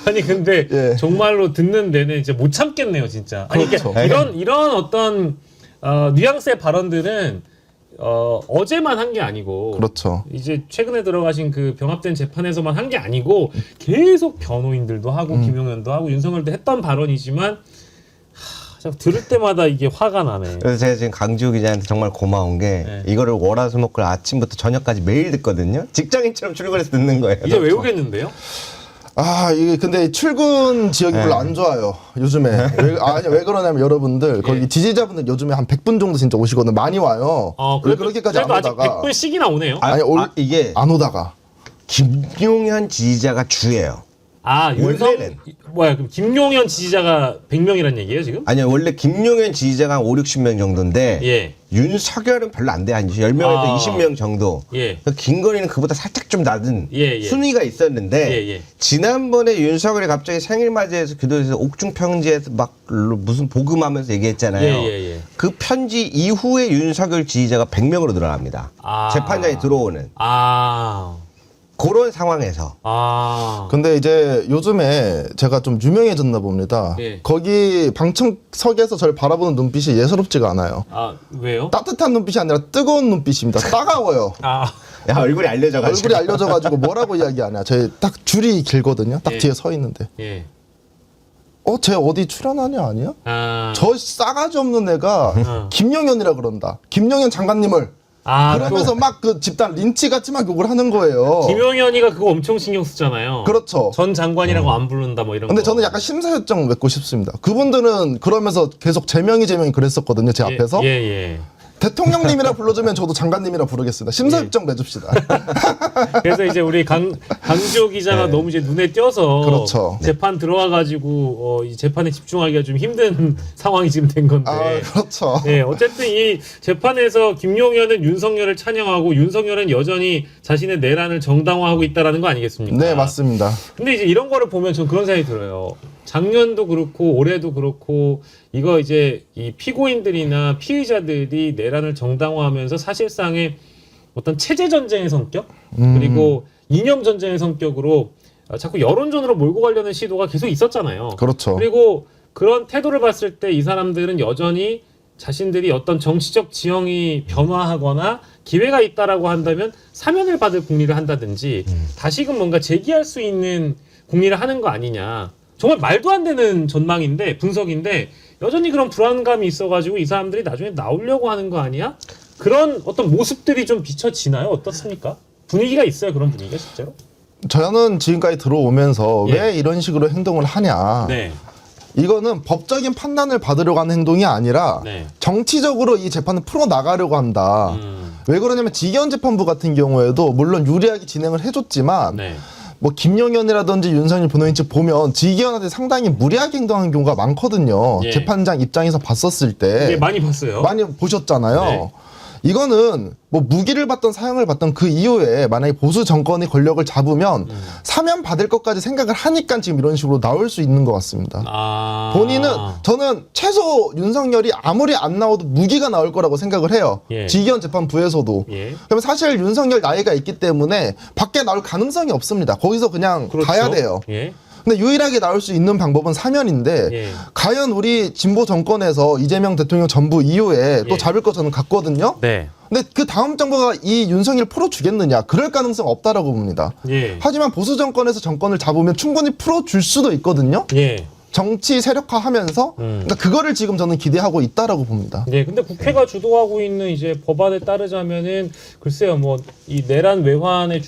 아니 근데 예. 정말로 듣는 내내 이제 못 참겠네요, 진짜. 아니 그렇죠. 이런 어떤 뉘앙스의 발언들은 어제만 한 게 아니고 그렇죠. 이제 최근에 들어가신 그 병합된 재판에서만 한 게 아니고 계속 변호인들도 하고 김용현도 하고 윤석열도 했던 발언이지만 들을 때마다 이게 화가 나네. 그래서 제가 지금 강지우 기자한테 정말 고마운 게 네. 이거를 월화수목금 아침부터 저녁까지 매일 듣거든요. 직장인처럼 출근해서 듣는 거예요. 이제 외우겠는데요? 이게 근데 출근 지역이 별로 안 좋아요. 요즘에. 왜 그러냐면 여러분들 거기 지지자분들 요즘에 한 100분 정도 진짜 오시거든요. 많이 와요. 왜 그렇게까지 안 그래도 오다가 아직 100분씩이나 오네요. 이게 안 오다가 김용현 지지자가 주예요. 원래는 그럼 김용현 지지자가 100명이란 얘기예요 지금? 아니요, 원래 김용현 지지자가 한 5, 60명 정도인데 윤석열은 별로 안 돼. 한 10명에서 20명 정도. 김건희는 그보다 살짝 좀 낮은 순위가 있었는데 지난번에 윤석열이 갑자기 생일 맞이해서 교도소에서 옥중 평지에서 막 무슨 복음하면서 얘기했잖아요. 그 편지 이후에 윤석열 지지자가 100명으로 늘어납니다. 재판장에 들어오는. 그런 상황에서. 근데 이제 요즘에 제가 좀 유명해졌나 봅니다. 거기 방청석에서 저를 바라보는 눈빛이 예사롭지가 않아요. 왜요? 따뜻한 눈빛이 아니라 뜨거운 눈빛입니다. 따가워요. 야, 얼굴이 알려져가지고 뭐라고 이야기하냐. 저희 딱 줄이 길거든요. 딱 뒤에 서 있는데. 쟤 어디 출연하냐 아니야? 저 싸가지 없는 애가 김용현이라 그런다. 김용현 장관님을 그러면서 막 그 집단 린치 같이 막 욕을 하는 거예요. 김용현이가 그거 엄청 신경 쓰잖아요. 그렇죠. 전 장관이라고 안 부른다 뭐 이런 거. 근데 저는 약간 심사요청 맺고 싶습니다. 그분들은 그러면서 계속 제명이 그랬었거든요. 제 앞에서. 대통령님이라 불러주면 저도 장관님이라 부르겠습니다. 심사협정 맺읍시다. 그래서 이제 우리 강지호 기자가 너무 이제 눈에 띄어서 그렇죠. 재판 들어와가지고 이 재판에 집중하기가 좀 힘든 상황이 지금 된 건데. 그렇죠. 어쨌든 이 재판에서 김용현은 윤석열을 찬양하고 윤석열은 여전히 자신의 내란을 정당화하고 있다라는 거 아니겠습니까? 네, 맞습니다. 근데 이제 이런 거를 보면 전 그런 생각이 들어요. 작년도 그렇고 올해도 그렇고 이거 이제 이 피고인들이나 피의자들이 내란을 정당화하면서 사실상의 어떤 체제 전쟁의 성격 그리고 이념 전쟁의 성격으로 자꾸 여론전으로 몰고 가려는 시도가 계속 있었잖아요. 그렇죠. 그리고 그런 태도를 봤을 때 이 사람들은 여전히 자신들이 어떤 정치적 지형이 변화하거나 기회가 있다라고 한다면 사면을 받을 국리를 한다든지 다시금 뭔가 재기할 수 있는 국리를 하는 거 아니냐. 정말 말도 안 되는 전망인데 분석인데 여전히 그런 불안감이 있어가지고 이 사람들이 나중에 나오려고 하는 거 아니야? 그런 어떤 모습들이 좀 비춰지나요? 어떻습니까? 분위기가 있어요, 그런 분위기가 실제로? 저는 지금까지 들어오면서 왜 이런 식으로 행동을 하냐. 이거는 법적인 판단을 받으려고 하는 행동이 아니라 정치적으로 이 재판을 풀어나가려고 한다. 왜 그러냐면 지기현 재판부 같은 경우에도 물론 유리하게 진행을 해줬지만 뭐 김용현이라든지 윤석열 변호인 측 보면 지기현한테 상당히 무리하게 행동하는 경우가 많거든요. 재판장 입장에서 봤었을 때. 많이 봤어요. 많이 보셨잖아요. 이거는 뭐 무기를 받던 사형을 받던 그 이후에 만약에 보수 정권이 권력을 잡으면 사면 받을 것까지 생각을 하니까 지금 이런 식으로 나올 수 있는 것 같습니다. 본인은 저는 최소 윤석열이 아무리 안 나와도 무기가 나올 거라고 생각을 해요. 지기현 재판부에서도. 그러면 사실 윤석열 나이가 있기 때문에 밖에 나올 가능성이 없습니다. 거기서 그냥 가야 돼요. 근데 유일하게 나올 수 있는 방법은 사면인데 과연 우리 진보 정권에서 이재명 대통령 전부 이후에 또 잡을 거 저는 같거든요. 근데 그 다음 정부가 이 윤석열 풀어주겠느냐? 그럴 가능성 없다라고 봅니다. 하지만 보수 정권에서 정권을 잡으면 충분히 풀어줄 수도 있거든요. 정치 세력화하면서 그러니까 그거를 지금 저는 기대하고 있다라고 봅니다. 근데 국회가 주도하고 있는 이제 법안에 따르자면은 글쎄요, 뭐 이 내란 외환에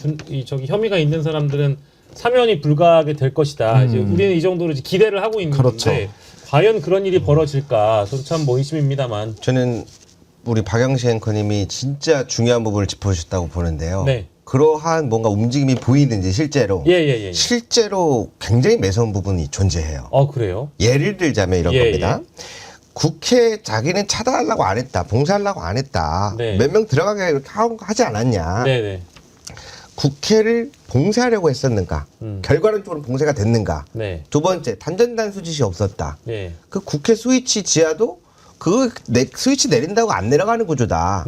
혐의가 있는 사람들은 사면이 불가하게 될 것이다. 이제 우리는 이 정도로 이제 기대를 하고 있는 건데 과연 그런 일이 벌어질까? 저는 참 의심입니다만. 저는 우리 박영시 앵커님이 진짜 중요한 부분을 짚어주셨다고 보는데요. 그러한 뭔가 움직임이 보이는지 실제로 실제로 굉장히 매서운 부분이 존재해요. 그래요? 예를 들자면 이런 겁니다. 국회 자기는 차단하려고 안 했다. 봉쇄하려고 안 했다. 몇 명 들어가게 이렇게 하지 않았냐. 국회를 봉쇄하려고 했었는가? 결과론적으로 봉쇄가 됐는가? 두 번째, 단전단 수짓이 없었다. 그 국회 스위치 지하도 그 스위치 내린다고 안 내려가는 구조다.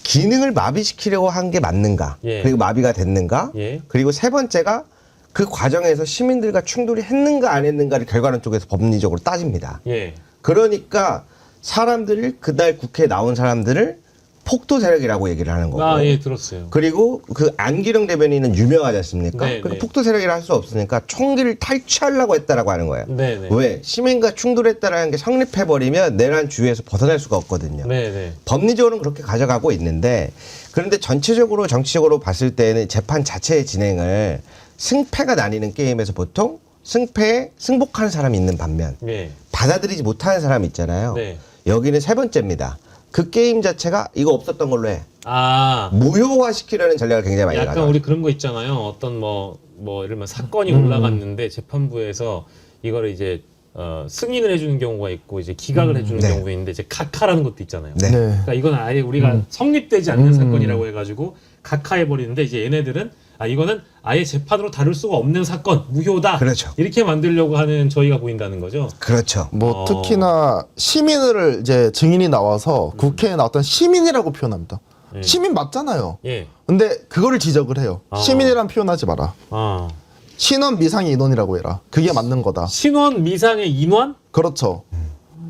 기능을 마비시키려고 한 게 맞는가? 그리고 마비가 됐는가? 그리고 세 번째가 그 과정에서 시민들과 충돌이 했는가 안 했는가를 결과론 쪽에서 법리적으로 따집니다. 그러니까 사람들을 그날 국회에 나온 사람들을 폭도 세력이라고 얘기를 하는 거고. 아, 예, 들었어요. 그리고 그 안기령 대변인은 유명하지 않습니까? 네, 그 네. 폭도 세력이라 할 수 없으니까 총기를 탈취하려고 했다라고 하는 거예요. 네, 네. 왜? 시민과 충돌했다라는 게 성립해버리면 내란 주위에서 벗어날 수가 없거든요. 네, 네. 법리적으로는 그렇게 가져가고 있는데 그런데 전체적으로 정치적으로 봤을 때는 재판 자체의 진행을 승패가 나뉘는 게임에서 보통 승패에 승복하는 사람이 있는 반면 네. 받아들이지 못하는 사람이 있잖아요. 네. 여기는 세 번째입니다. 그 게임 자체가 이거 없었던 걸로 해. 아, 무효화시키려는 전략을 굉장히 많이 약간 가져요. 우리 그런 거 있잖아요. 어떤 뭐 예를 들면 사건이 올라갔는데 재판부에서 이거를 이제 승인을 해주는 경우가 있고 이제 기각을 해주는 네. 경우가 있는데 이제 각하라는 것도 있잖아요. 네. 그러니까 이건 아예 우리가 성립되지 않는 사건이라고 해가지고 각하해 버리는데 이제 얘네들은 이거는 아예 재판으로 다룰 수가 없는 사건 무효다. 그렇죠. 이렇게 만들려고 하는 저희가 보인다는 거죠. 그렇죠. 뭐 특히나 시민을 이제 증인이 나와서 국회에 나왔던 시민이라고 표현합니다. 시민 맞잖아요. 예. 근데 그거를 지적을 해요. 시민이란 표현하지 마라. 아. 신원 미상의 인원이라고 해라. 그게 맞는 거다. 신원 미상의 인원? 그렇죠.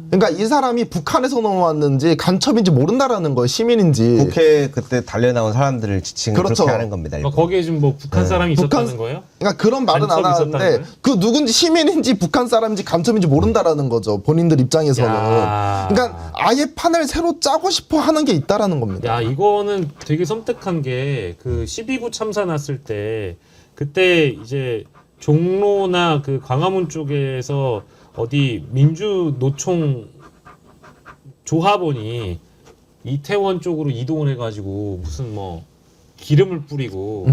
그러니까 이 사람이 북한에서 넘어왔는지 간첩인지 모른다라는 거예요. 시민인지. 국회 그때 달려 나온 사람들을 지칭을 그렇죠. 그렇게 하는 겁니다. 일부러. 거기에 지금 뭐 북한 사람이 있었다는 거예요? 그러니까 그런 말은 안 간첩이 있었다는 하는데 거예요? 그 누군지 시민인지 북한 사람인지 간첩인지 모른다라는 거죠. 본인들 입장에서는. 야. 그러니까 아예 판을 새로 짜고 싶어 하는 게 있다라는 겁니다. 야, 이거는 되게 섬뜩한 게 그 12구 참사 났을 때 그때 이제 종로나 그 광화문 쪽에서 어디 민주노총 조합원이 이태원 쪽으로 이동을 해가지고 무슨 뭐 기름을 뿌리고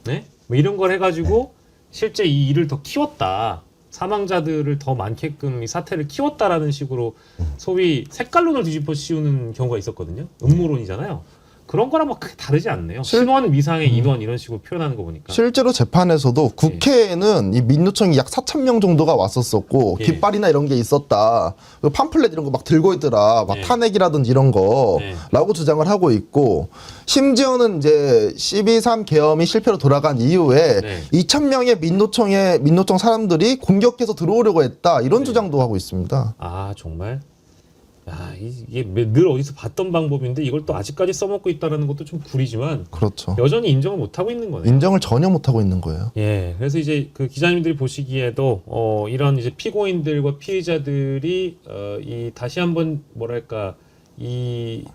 네? 뭐 이런 걸 해가지고 실제 이 일을 더 키웠다. 사망자들을 더 많게끔 이 사태를 키웠다라는 식으로 소위 색깔론을 뒤집어 씌우는 경우가 있었거든요. 음모론이잖아요. 그런 거랑 막 크게 다르지 않네요. 신원 미상의 인원 이런 식으로 표현하는 거 보니까. 실제로 재판에서도 국회에는 이 민노총이 약 4,000명 정도가 왔었었고 예. 깃발이나 이런 게 있었다. 그 팜플렛 이런 거 막 들고 있더라. 막 예. 탄핵이라든지 이런 거라고 주장을 하고 있고 심지어는 이제 12.3 계엄이 실패로 돌아간 이후에 네. 2,000명의 민노총 사람들이 공격해서 들어오려고 했다. 이런 주장도 하고 있습니다. 아, 정말? 야, 이게 늘 어디서 봤던 방법인데 이걸 또 아직까지 써먹고 있다는 것도 좀 구리지만 그렇죠. 여전히 인정을 못 하고 있는 거네요. 인정을 전혀 못 하고 있는 거예요. 예, 그래서 이제 그 기자님들이 보시기에도 이런 이제 피고인들과 피해자들이 이 다시 한번 뭐랄까 이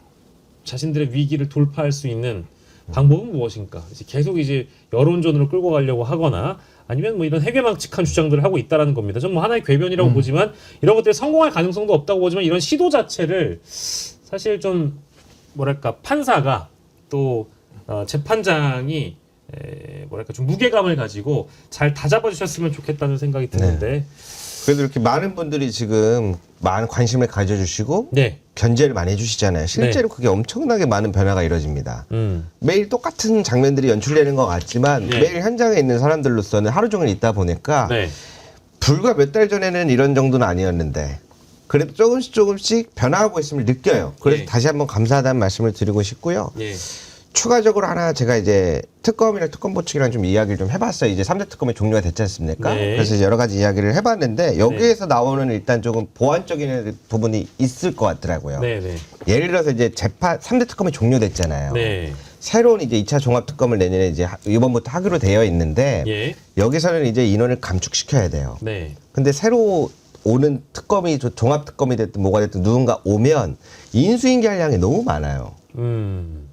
자신들의 위기를 돌파할 수 있는 방법은 무엇인가? 이제 계속 이제 여론전으로 끌고 가려고 하거나 아니면 뭐 이런 해괴망측한 주장들을 하고 있다라는 겁니다. 전 뭐 하나의 궤변이라고 보지만 이런 것들이 성공할 가능성도 없다고 보지만 이런 시도 자체를 사실 좀 뭐랄까 판사가 또 재판장이 뭐랄까 좀 무게감을 가지고 잘 다잡아 주셨으면 좋겠다는 생각이 드는데. 그래도 이렇게 많은 분들이 지금 많은 관심을 가져주시고 네. 견제를 많이 해주시잖아요. 실제로 그게 엄청나게 많은 변화가 이루어집니다. 매일 똑같은 장면들이 연출되는 것 같지만 네. 매일 현장에 있는 사람들로서는 하루 종일 있다 보니까 네. 불과 몇 달 전에는 이런 정도는 아니었는데 그래도 조금씩 변화하고 있음을 느껴요. 그래서 예. 다시 한번 감사하다는 말씀을 드리고 싶고요. 예. 추가적으로 하나 제가 이제 특검이랑 특검 보충이랑 좀 이야기를 좀 해봤어요. 이제 3대 특검이 종료가 됐지 않습니까? 네. 그래서 이제 여러 가지 이야기를 해봤는데 여기에서 나오는 일단 조금 보완적인 부분이 있을 것 같더라고요. 네. 네. 예를 들어서 이제 재판 3대 특검이 종료됐잖아요. 네. 새로운 이제 2차 종합 특검을 내년에 이제 이번부터 하기로 되어 있는데 예. 여기서는 이제 인원을 감축시켜야 돼요. 네. 근데 새로 오는 특검이 종합 특검이 됐든 뭐가 됐든 누군가 오면 인수인계할 양이 너무 많아요.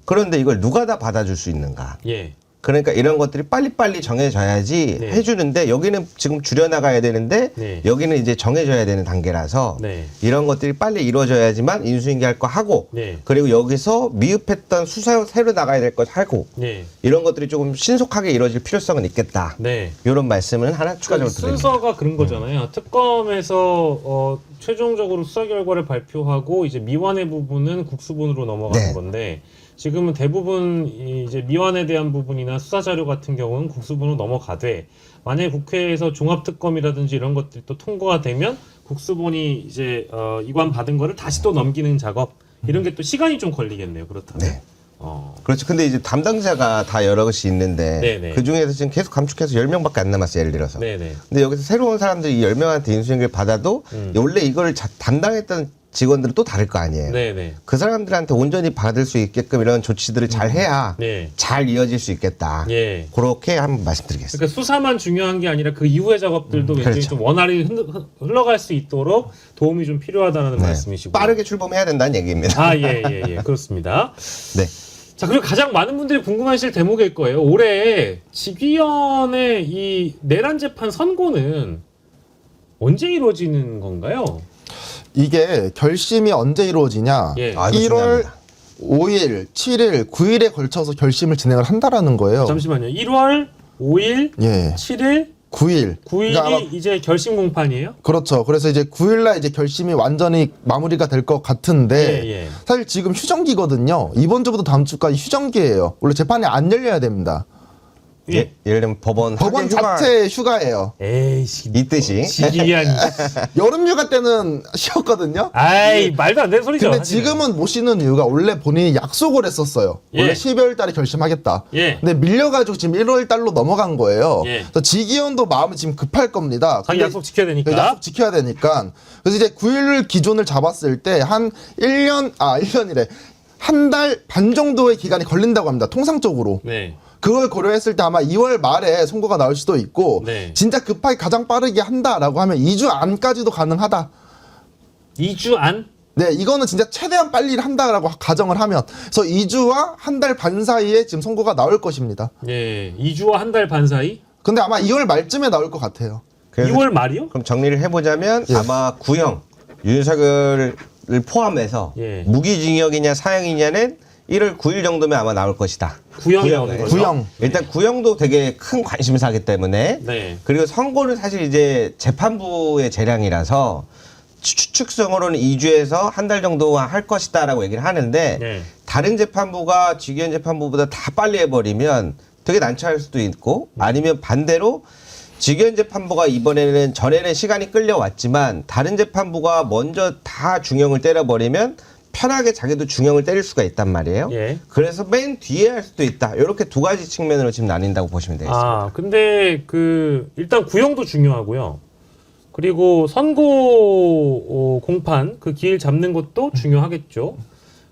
그런데 이걸 누가 다 받아줄 수 있는가? 예. 그러니까 이런 것들이 빨리빨리 정해져야지 네. 해주는데 여기는 지금 줄여나가야 되는데 네. 여기는 이제 정해져야 되는 단계라서 네. 이런 것들이 빨리 이루어져야지만 인수인계할 거 하고 네. 그리고 여기서 미흡했던 수사 새로 나가야 될 것 하고 네. 이런 것들이 조금 신속하게 이루어질 필요성은 있겠다. 네. 이런 말씀은 하나 추가적으로 드립니다. 순서가 그런 거잖아요. 특검에서 최종적으로 수사 결과를 발표하고 이제 미완의 부분은 국수본으로 넘어가는 네. 건데 지금은 대부분 이제 미완에 대한 부분이나 수사 자료 같은 경우는 국수본으로 넘어가되 만약에 국회에서 종합특검이라든지 이런 것들이 또 통과가 되면 국수본이 이제 이관 받은 거를 다시 또 넘기는 작업 이런 게 또 시간이 좀 걸리겠네요. 그렇다면. 네. 그렇죠. 근데 이제 담당자가 다 여러 것이 있는데 네네. 그 중에서 지금 계속 감축해서 10명밖에 안 남았어요. 예를 들어서. 네네. 근데 여기서 새로운 사람들이 10명한테 인수인계를 받아도 원래 이걸 담당했던 직원들은 또 다를 거 아니에요. 네네. 그 사람들한테 온전히 받을 수 있게끔 이런 조치들을 잘 해야 네. 잘 이어질 수 있겠다. 예. 그렇게 한번 말씀드리겠습니다. 그러니까 수사만 중요한 게 아니라 그 이후의 작업들도 굉장히 그렇죠. 좀 원활히 흘러갈 수 있도록 도움이 좀 필요하다는 네. 말씀이시고. 빠르게 출범해야 된다는 얘기입니다. 아, 예. 그렇습니다. 네. 자, 그리고 가장 많은 분들이 궁금하실 대목일 거예요. 올해 직위원의 이 내란 재판 선고는 언제 이루어지는 건가요? 이게 결심이 언제 이루어지냐? 예. 이거 1월 중요합니다. 5일, 7일, 9일에 걸쳐서 결심을 진행을 한다라는 거예요. 잠시만요. 1월 5일, 예. 7일, 9일. 9일이 그러니까 아마 이제 결심 공판이에요? 그렇죠. 그래서 이제 9일날 이제 결심이 완전히 마무리가 될 것 같은데 예. 사실 지금 휴정기거든요. 이번 주부터 다음 주까지 휴정기예요. 원래 재판이 안 열려야 됩니다. 예, 예를 들면 법원 법원 하계 휴가 자체 휴가예요. 에이씨. 이 뜻이 지기한. 여름 휴가 때는 쉬었거든요. 아이, 말도 안 되는 소리죠. 근데 사실은. 지금은 못 쉬는 이유가 원래 본인이 약속을 했었어요. 원래 예. 12월 달에 결심하겠다. 예. 근데 밀려가지고 지금 1월 달로 넘어간 거예요. 예. 그래서 지기현도 마음이 지금 급할 겁니다. 자기 근데 약속 지켜야 되니까. 약속 지켜야 되니까. 그래서 이제 9일 기준을 잡았을 때 한 1년이래. 한 달 반 정도의 기간이 걸린다고 합니다. 통상적으로. 네. 그걸 고려했을 때 아마 2월 말에 선고가 나올 수도 있고 네. 진짜 급하게 가장 빠르게 한다라고 하면 2주 안까지도 가능하다. 2주 안? 네, 이거는 진짜 최대한 빨리 한다라고 가정을 하면 그래서 2주와 한 달 반 사이에 지금 선고가 나올 것입니다. 예. 2주와 한 달 반 사이? 근데 아마 2월 말쯤에 나올 것 같아요. 그래서 2월 말이요? 그럼 정리를 해보자면 예. 아마 구형 윤석열을 포함해서 예. 무기징역이냐 사형이냐는 1월 9일 정도면 아마 나올 것이다. 구형이 구형을. 나오는 거죠? 구형. 일단 구형도 되게 큰 관심사기 때문에 네. 그리고 선고는 사실 이제 재판부의 재량이라서 추측성으로는 2주에서 한 달 정도 할 것이다라고 얘기를 하는데 네. 다른 재판부가 직위원 재판부보다 다 빨리 해버리면 되게 난처할 수도 있고 아니면 반대로 직위원 재판부가 이번에는 전에는 시간이 끌려왔지만 다른 재판부가 먼저 다 중형을 때려버리면 편하게 자기도 중형을 때릴 수가 있단 말이에요. 예. 그래서 맨 뒤에 할 수도 있다. 이렇게 두 가지 측면으로 지금 나뉜다고 보시면 되겠습니다. 아, 근데 일단 구형도 중요하고요. 그리고 선고 공판 그 기일 잡는 것도 중요하겠죠.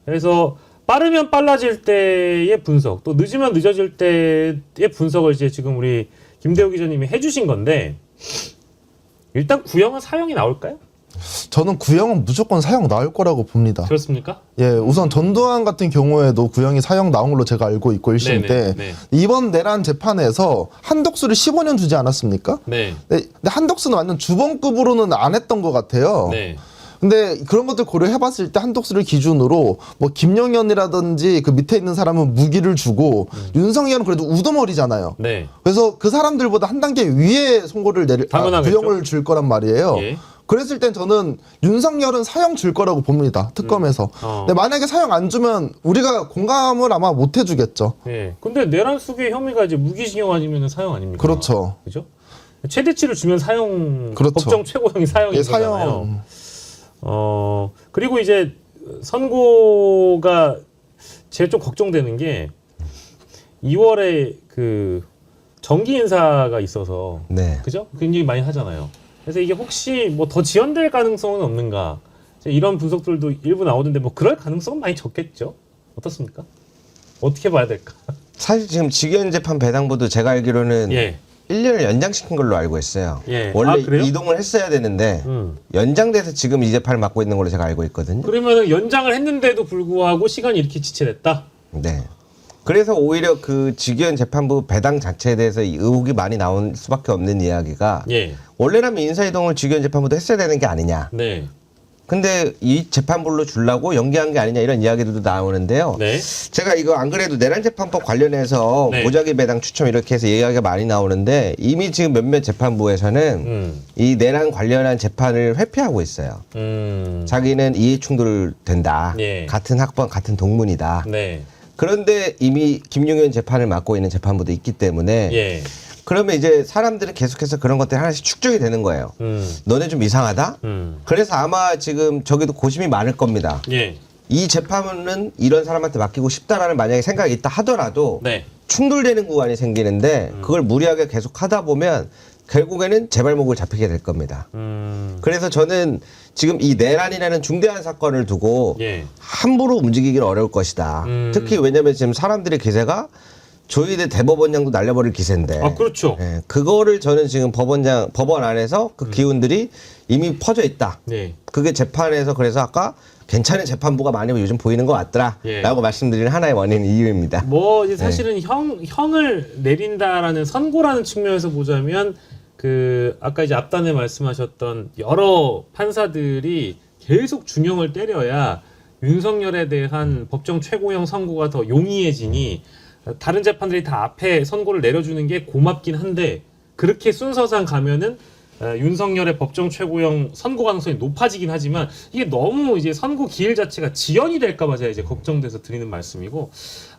그래서 빠르면 빨라질 때의 분석, 또 늦으면 늦어질 때의 분석을 이제 지금 우리 김대호 기자님이 해주신 건데 일단 구형은 사형이 나올까요? 저는 구형은 무조건 사형 나올 거라고 봅니다. 그렇습니까? 예, 우선 전두환 같은 경우에도 구형이 사형 나온 걸로 제가 알고 있고 1심 때 네. 이번 내란 재판에서 한덕수를 15년 주지 않았습니까? 네. 근데 한덕수는 완전 주범급으로는 안 했던 것 같아요. 네. 근데 그런 것들 고려해봤을 때 한덕수를 기준으로 뭐 김용현이라든지 그 밑에 있는 사람은 무기를 주고 윤석열은 그래도 우두머리잖아요. 네. 그래서 그 사람들보다 한 단계 위에 선고를 당연하겠죠. 구형을 줄 거란 말이에요. 예. 그랬을 땐 저는 윤석열은 사형 줄 거라고 봅니다. 특검에서. 근데 만약에 사형 안 주면 우리가 공감을 아마 못 해주겠죠. 예. 근데 내란 수괴 혐의가 이제 무기징역 아니면 사형 아닙니까? 그렇죠. 그죠? 최대치를 주면 사형, 그렇죠. 법정 최고형이 사형인 예, 거잖아요. 사형. 그리고 이제 선고가 제일 좀 걱정되는 게 2월에 그 정기 인사가 있어서 네. 그죠? 굉장히 많이 하잖아요. 그래서 이게 혹시 뭐 더 지연될 가능성은 없는가? 이런 분석들도 일부 나오는데 뭐 그럴 가능성은 많이 적겠죠? 어떻습니까? 어떻게 봐야 될까? 사실 지금 직위원 재판 배당보도 제가 알기로는 예. 1년을 연장시킨 걸로 알고 있어요. 예. 원래 아, 그래요? 이동을 했어야 되는데 연장돼서 지금 이 재판을 맡고 있는 걸로 제가 알고 있거든요. 그러면 연장을 했는데도 불구하고 시간이 이렇게 지체됐다? 네. 그래서 오히려 그 직위원 재판부 배당 자체에 대해서 이 의혹이 많이 나올 수밖에 없는 이야기가 예. 원래라면 인사이동을 직위원 재판부도 했어야 되는 게 아니냐. 네. 근데 이 재판부로 주려고 연기한 게 아니냐 이런 이야기들도 나오는데요. 네. 제가 이거 안 그래도 내란재판법 관련해서 네. 무작위 배당 추첨 이렇게 해서 이야기가 많이 나오는데 이미 지금 몇몇 재판부에서는 이 내란 관련한 재판을 회피하고 있어요. 자기는 이해충돌 된다. 예. 같은 학번 같은 동문이다. 네. 그런데 이미 김용현 재판을 맡고 있는 재판부도 있기 때문에 예. 그러면 이제 사람들은 계속해서 그런 것들이 하나씩 축적이 되는 거예요. 너네 좀 이상하다? 그래서 아마 지금 저기도 고심이 많을 겁니다. 예. 이 재판은 이런 사람한테 맡기고 싶다라는 만약에 생각이 있다 하더라도 네. 충돌되는 구간이 생기는데 그걸 무리하게 계속 하다 보면 결국에는 제발목을 잡히게 될 겁니다. 그래서 저는 지금 이 내란이라는 중대한 사건을 두고 예. 함부로 움직이기는 어려울 것이다. 특히 왜냐하면 지금 사람들의 기세가 조희대 대법원장도 날려버릴 기세인데. 아, 그렇죠. 예, 그거를 저는 지금 법원 안에서 그 기운들이 이미 퍼져 있다. 네. 그게 재판에서 그래서 아까 괜찮은 재판부가 많이 요즘 보이는 것 같더라라고 예. 말씀드리는 하나의 원인 이유입니다. 뭐 이제 사실은 형을 내린다라는 선고라는 측면에서 보자면 그 아까 이제 앞단에 말씀하셨던 여러 판사들이 계속 중형을 때려야 윤석열에 대한 법정 최고형 선고가 더 용이해지니 다른 재판들이 다 앞에 선고를 내려주는 게 고맙긴 한데 그렇게 순서상 가면은 윤석열의 법정 최고형 선고 가능성이 높아지긴 하지만 이게 너무 이제 선고 기일 자체가 지연이 될까봐 제가 이제 걱정돼서 드리는 말씀이고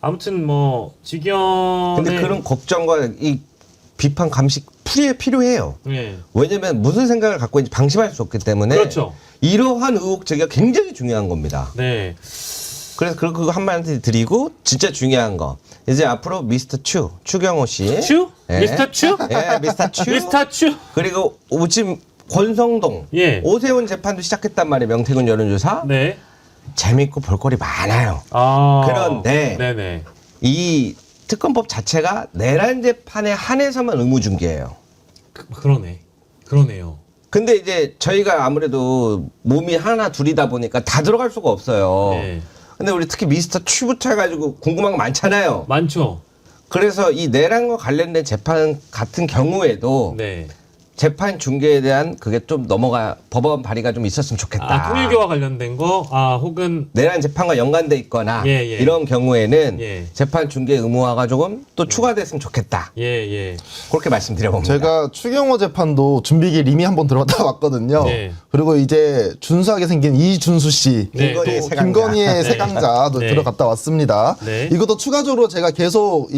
아무튼 뭐 직연에 근데 그런 걱정과 이 비판 감시 필요해요. 예. 왜냐면 무슨 생각을 갖고 있는지 방심할 수 없기 때문에 그렇죠. 이러한 의혹 제기가 굉장히 중요한 겁니다. 네. 그래서 그거 한마디 드리고 진짜 중요한 거 이제 앞으로 미스터 추경호 씨 추? 예. 미스터 추? 예, 미스터 추 미스터 추? 그리고 지금 권성동 예. 오세훈 재판도 시작했단 말이에요. 명태균 여론조사 네. 재밌고 볼거리 많아요. 아. 그런데 네네. 이 특검법 자체가 내란 재판에 한해서만 의무중개예요. 그러네요. 근데 이제 저희가 아무래도 몸이 하나 둘이다 보니까 다 들어갈 수가 없어요. 네. 근데 우리 특히 미스터 추부터 해가지고 궁금한 거 많잖아요. 많죠. 그래서 이 내란과 관련된 재판 같은 경우에도 네. 재판 중개에 대한 그게 좀 법원 발의가 좀 있었으면 좋겠다. 아, 통일교와 관련된 거, 혹은 내란 재판과 연관돼 있거나 예. 이런 경우에는 예. 재판 중개 의무화가 조금 또 추가됐으면 좋겠다. 예. 그렇게 말씀드려봅니다. 제가 추경호 재판도 준비기일 이미 한번 들어갔다 왔거든요. 네. 그리고 이제 준수하게 생긴 이준수 씨, 네. 또 김건희의 세강자. 김건희의 네. 세강자도 네. 들어갔다 왔습니다. 네. 이것도 추가적으로 제가 계속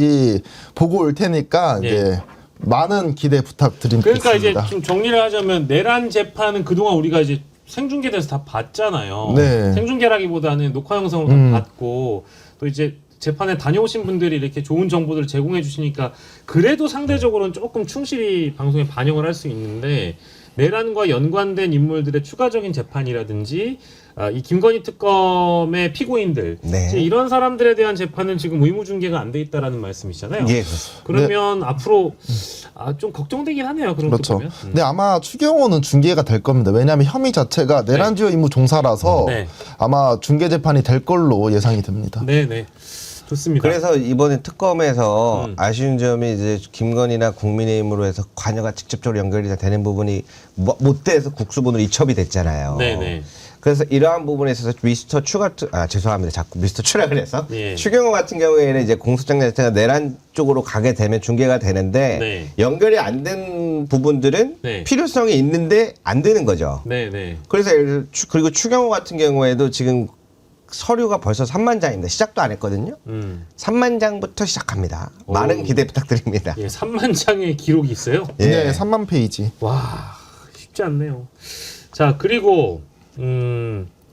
보고 올 테니까 예. 이제 많은 기대 부탁드립니다. 그러니까 이제 좀 정리를 하자면 내란 재판은 그동안 우리가 이제 생중계돼서 다 봤잖아요. 네. 생중계라기보다는 녹화 영상을 다 봤고 또 이제 재판에 다녀오신 분들이 이렇게 좋은 정보들을 제공해 주시니까 그래도 상대적으로는 조금 충실히 방송에 반영을 할 수 있는데 내란과 연관된 인물들의 추가적인 재판이라든지 이 김건희 특검의 피고인들 네. 이제 이런 사람들에 대한 재판은 지금 의무중개가 안 돼 있다라는 말씀이시잖아요. 예, 그렇습니다. 그러면 앞으로 좀 걱정되긴 하네요. 그런 그렇죠. 것 보면. 근데 아마 추경호는 중계가 될 겁니다. 왜냐하면 혐의 자체가 내란주요 임무 종사라서 네. 아마 중계 재판이 될 걸로 예상이 됩니다. 네네. 좋습니다. 그래서 이번에 특검에서 아쉬운 점이 이제 김건희나 국민의힘으로 해서 관여가 직접적으로 연결이 되는 부분이 못 돼서 국수본으로 이첩이 됐잖아요. 네네. 그래서 이러한 부분에 있어서 미스터 추 같은 죄송합니다. 자꾸 미스터 추라 그래서 예. 추경호 같은 경우에는 이제 공소장 자체가 내란 쪽으로 가게 되면 중개가 되는데 네. 연결이 안 된 부분들은 네. 필요성이 있는데 안 되는 거죠. 네네. 그래서 그리고 추경호 같은 경우에도 지금 서류가 벌써 3만 장입니다. 시작도 안 했거든요. 3만 장부터 시작합니다. 많은 기대 부탁드립니다. 예, 3만 장의 기록이 있어요. 예. 네, 3만 페이지. 와, 쉽지 않네요. 자, 그리고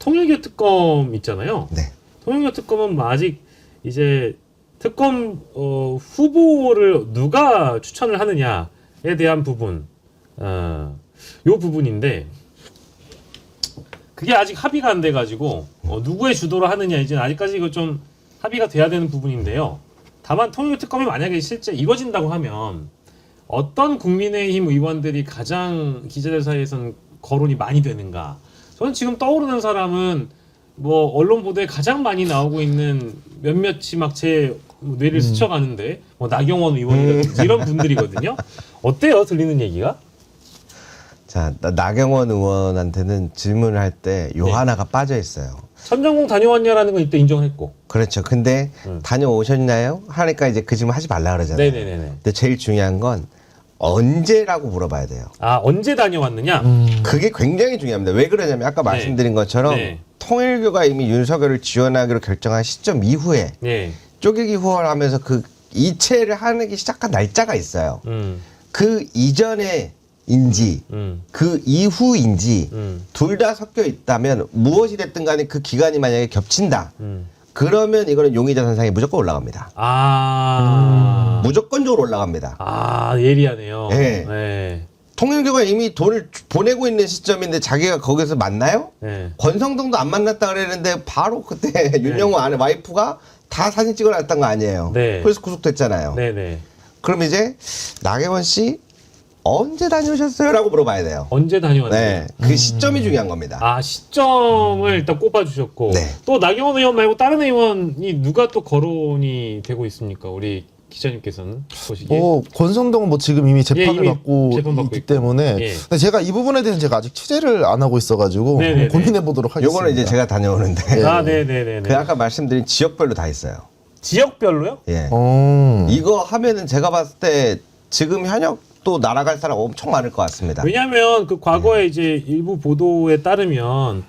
통일교 특검 있잖아요. 네. 통일교 특검은 뭐 아직 이제 특검 후보를 누가 추천을 하느냐에 대한 부분, 요 부분인데 그게 아직 합의가 안 돼가지고 누구의 주도로 하느냐 이제 아직까지 이거 좀 합의가 돼야 되는 부분인데요. 다만 통일교 특검이 만약에 실제 이루어진다고 하면 어떤 국민의힘 의원들이 가장 기자들 사이에서는 거론이 많이 되는가? 저는 지금 떠오르는 사람은 뭐 언론 보도에 가장 많이 나오고 있는 몇몇이 막 제 뇌를 스쳐가는데 뭐 나경원 의원이라든지 이런 분들이거든요. 어때요? 들리는 얘기가? 자, 나경원 의원한테는 질문을 할 때 요 네. 하나가 빠져 있어요. 천정궁 다녀왔냐라는 건 이때 인정했고. 그렇죠. 근데 다녀오셨나요? 하니까 이제 그 질문 하지 말라 그러잖아요. 네네네. 근데 제일 중요한 건 언제라고 물어봐야 돼요. 언제 다녀왔느냐? 그게 굉장히 중요합니다. 왜 그러냐면 아까 말씀드린 것처럼 네. 통일교가 이미 윤석열을 지원하기로 결정한 시점 이후에 네. 쪼개기 후원하면서 그 이체를 하기 시작한 날짜가 있어요. 그 이전에 인지 그 이후인지 둘 다 섞여 있다면 무엇이 됐든 간에 그 기간이 만약에 겹친다. 그러면 이거는 용의자선상에 무조건 올라갑니다. 아. 무조건적으로 올라갑니다. 예리하네요. 네. 네. 통일교가 이미 돈을 보내고 있는 시점인데 자기가 거기서 만나요? 네. 권성동도 안 만났다 그랬는데 바로 그때 윤영호 아내 와이프가 다 사진 찍어놨던 거 아니에요. 네. 그래서 구속됐잖아요. 네네. 그럼 이제 나경원 씨 언제 다녀오셨어요? 라고 물어봐야 돼요. 언제 다녀왔나요? 네, 그 시점이 중요한 겁니다. 아, 시점을 일단 꼽아주셨고 네. 또 나경원 의원 말고 다른 의원이 누가 또 거론이 되고 있습니까? 우리 기자님께서는 보시기에. 권성동은 뭐 지금 이미 재판을 이미 받고 재판 받고 있기 있고. 때문에 예. 근데 제가 이 부분에 대해서 제가 아직 취재를 안 하고 있어가지고 네네네. 고민해 보도록 하겠습니다. 요거는 이제 제가 다녀오는데 아, 네네네. 그 아까 말씀드린 지역별로 다 있어요. 지역별로요? 예. 어. 이거 하면은 제가 봤을 때 지금 현역도 날아갈 사람 엄청 많을 것 같습니다. 왜냐하면 그 과거에 이제 일부 보도에 따르면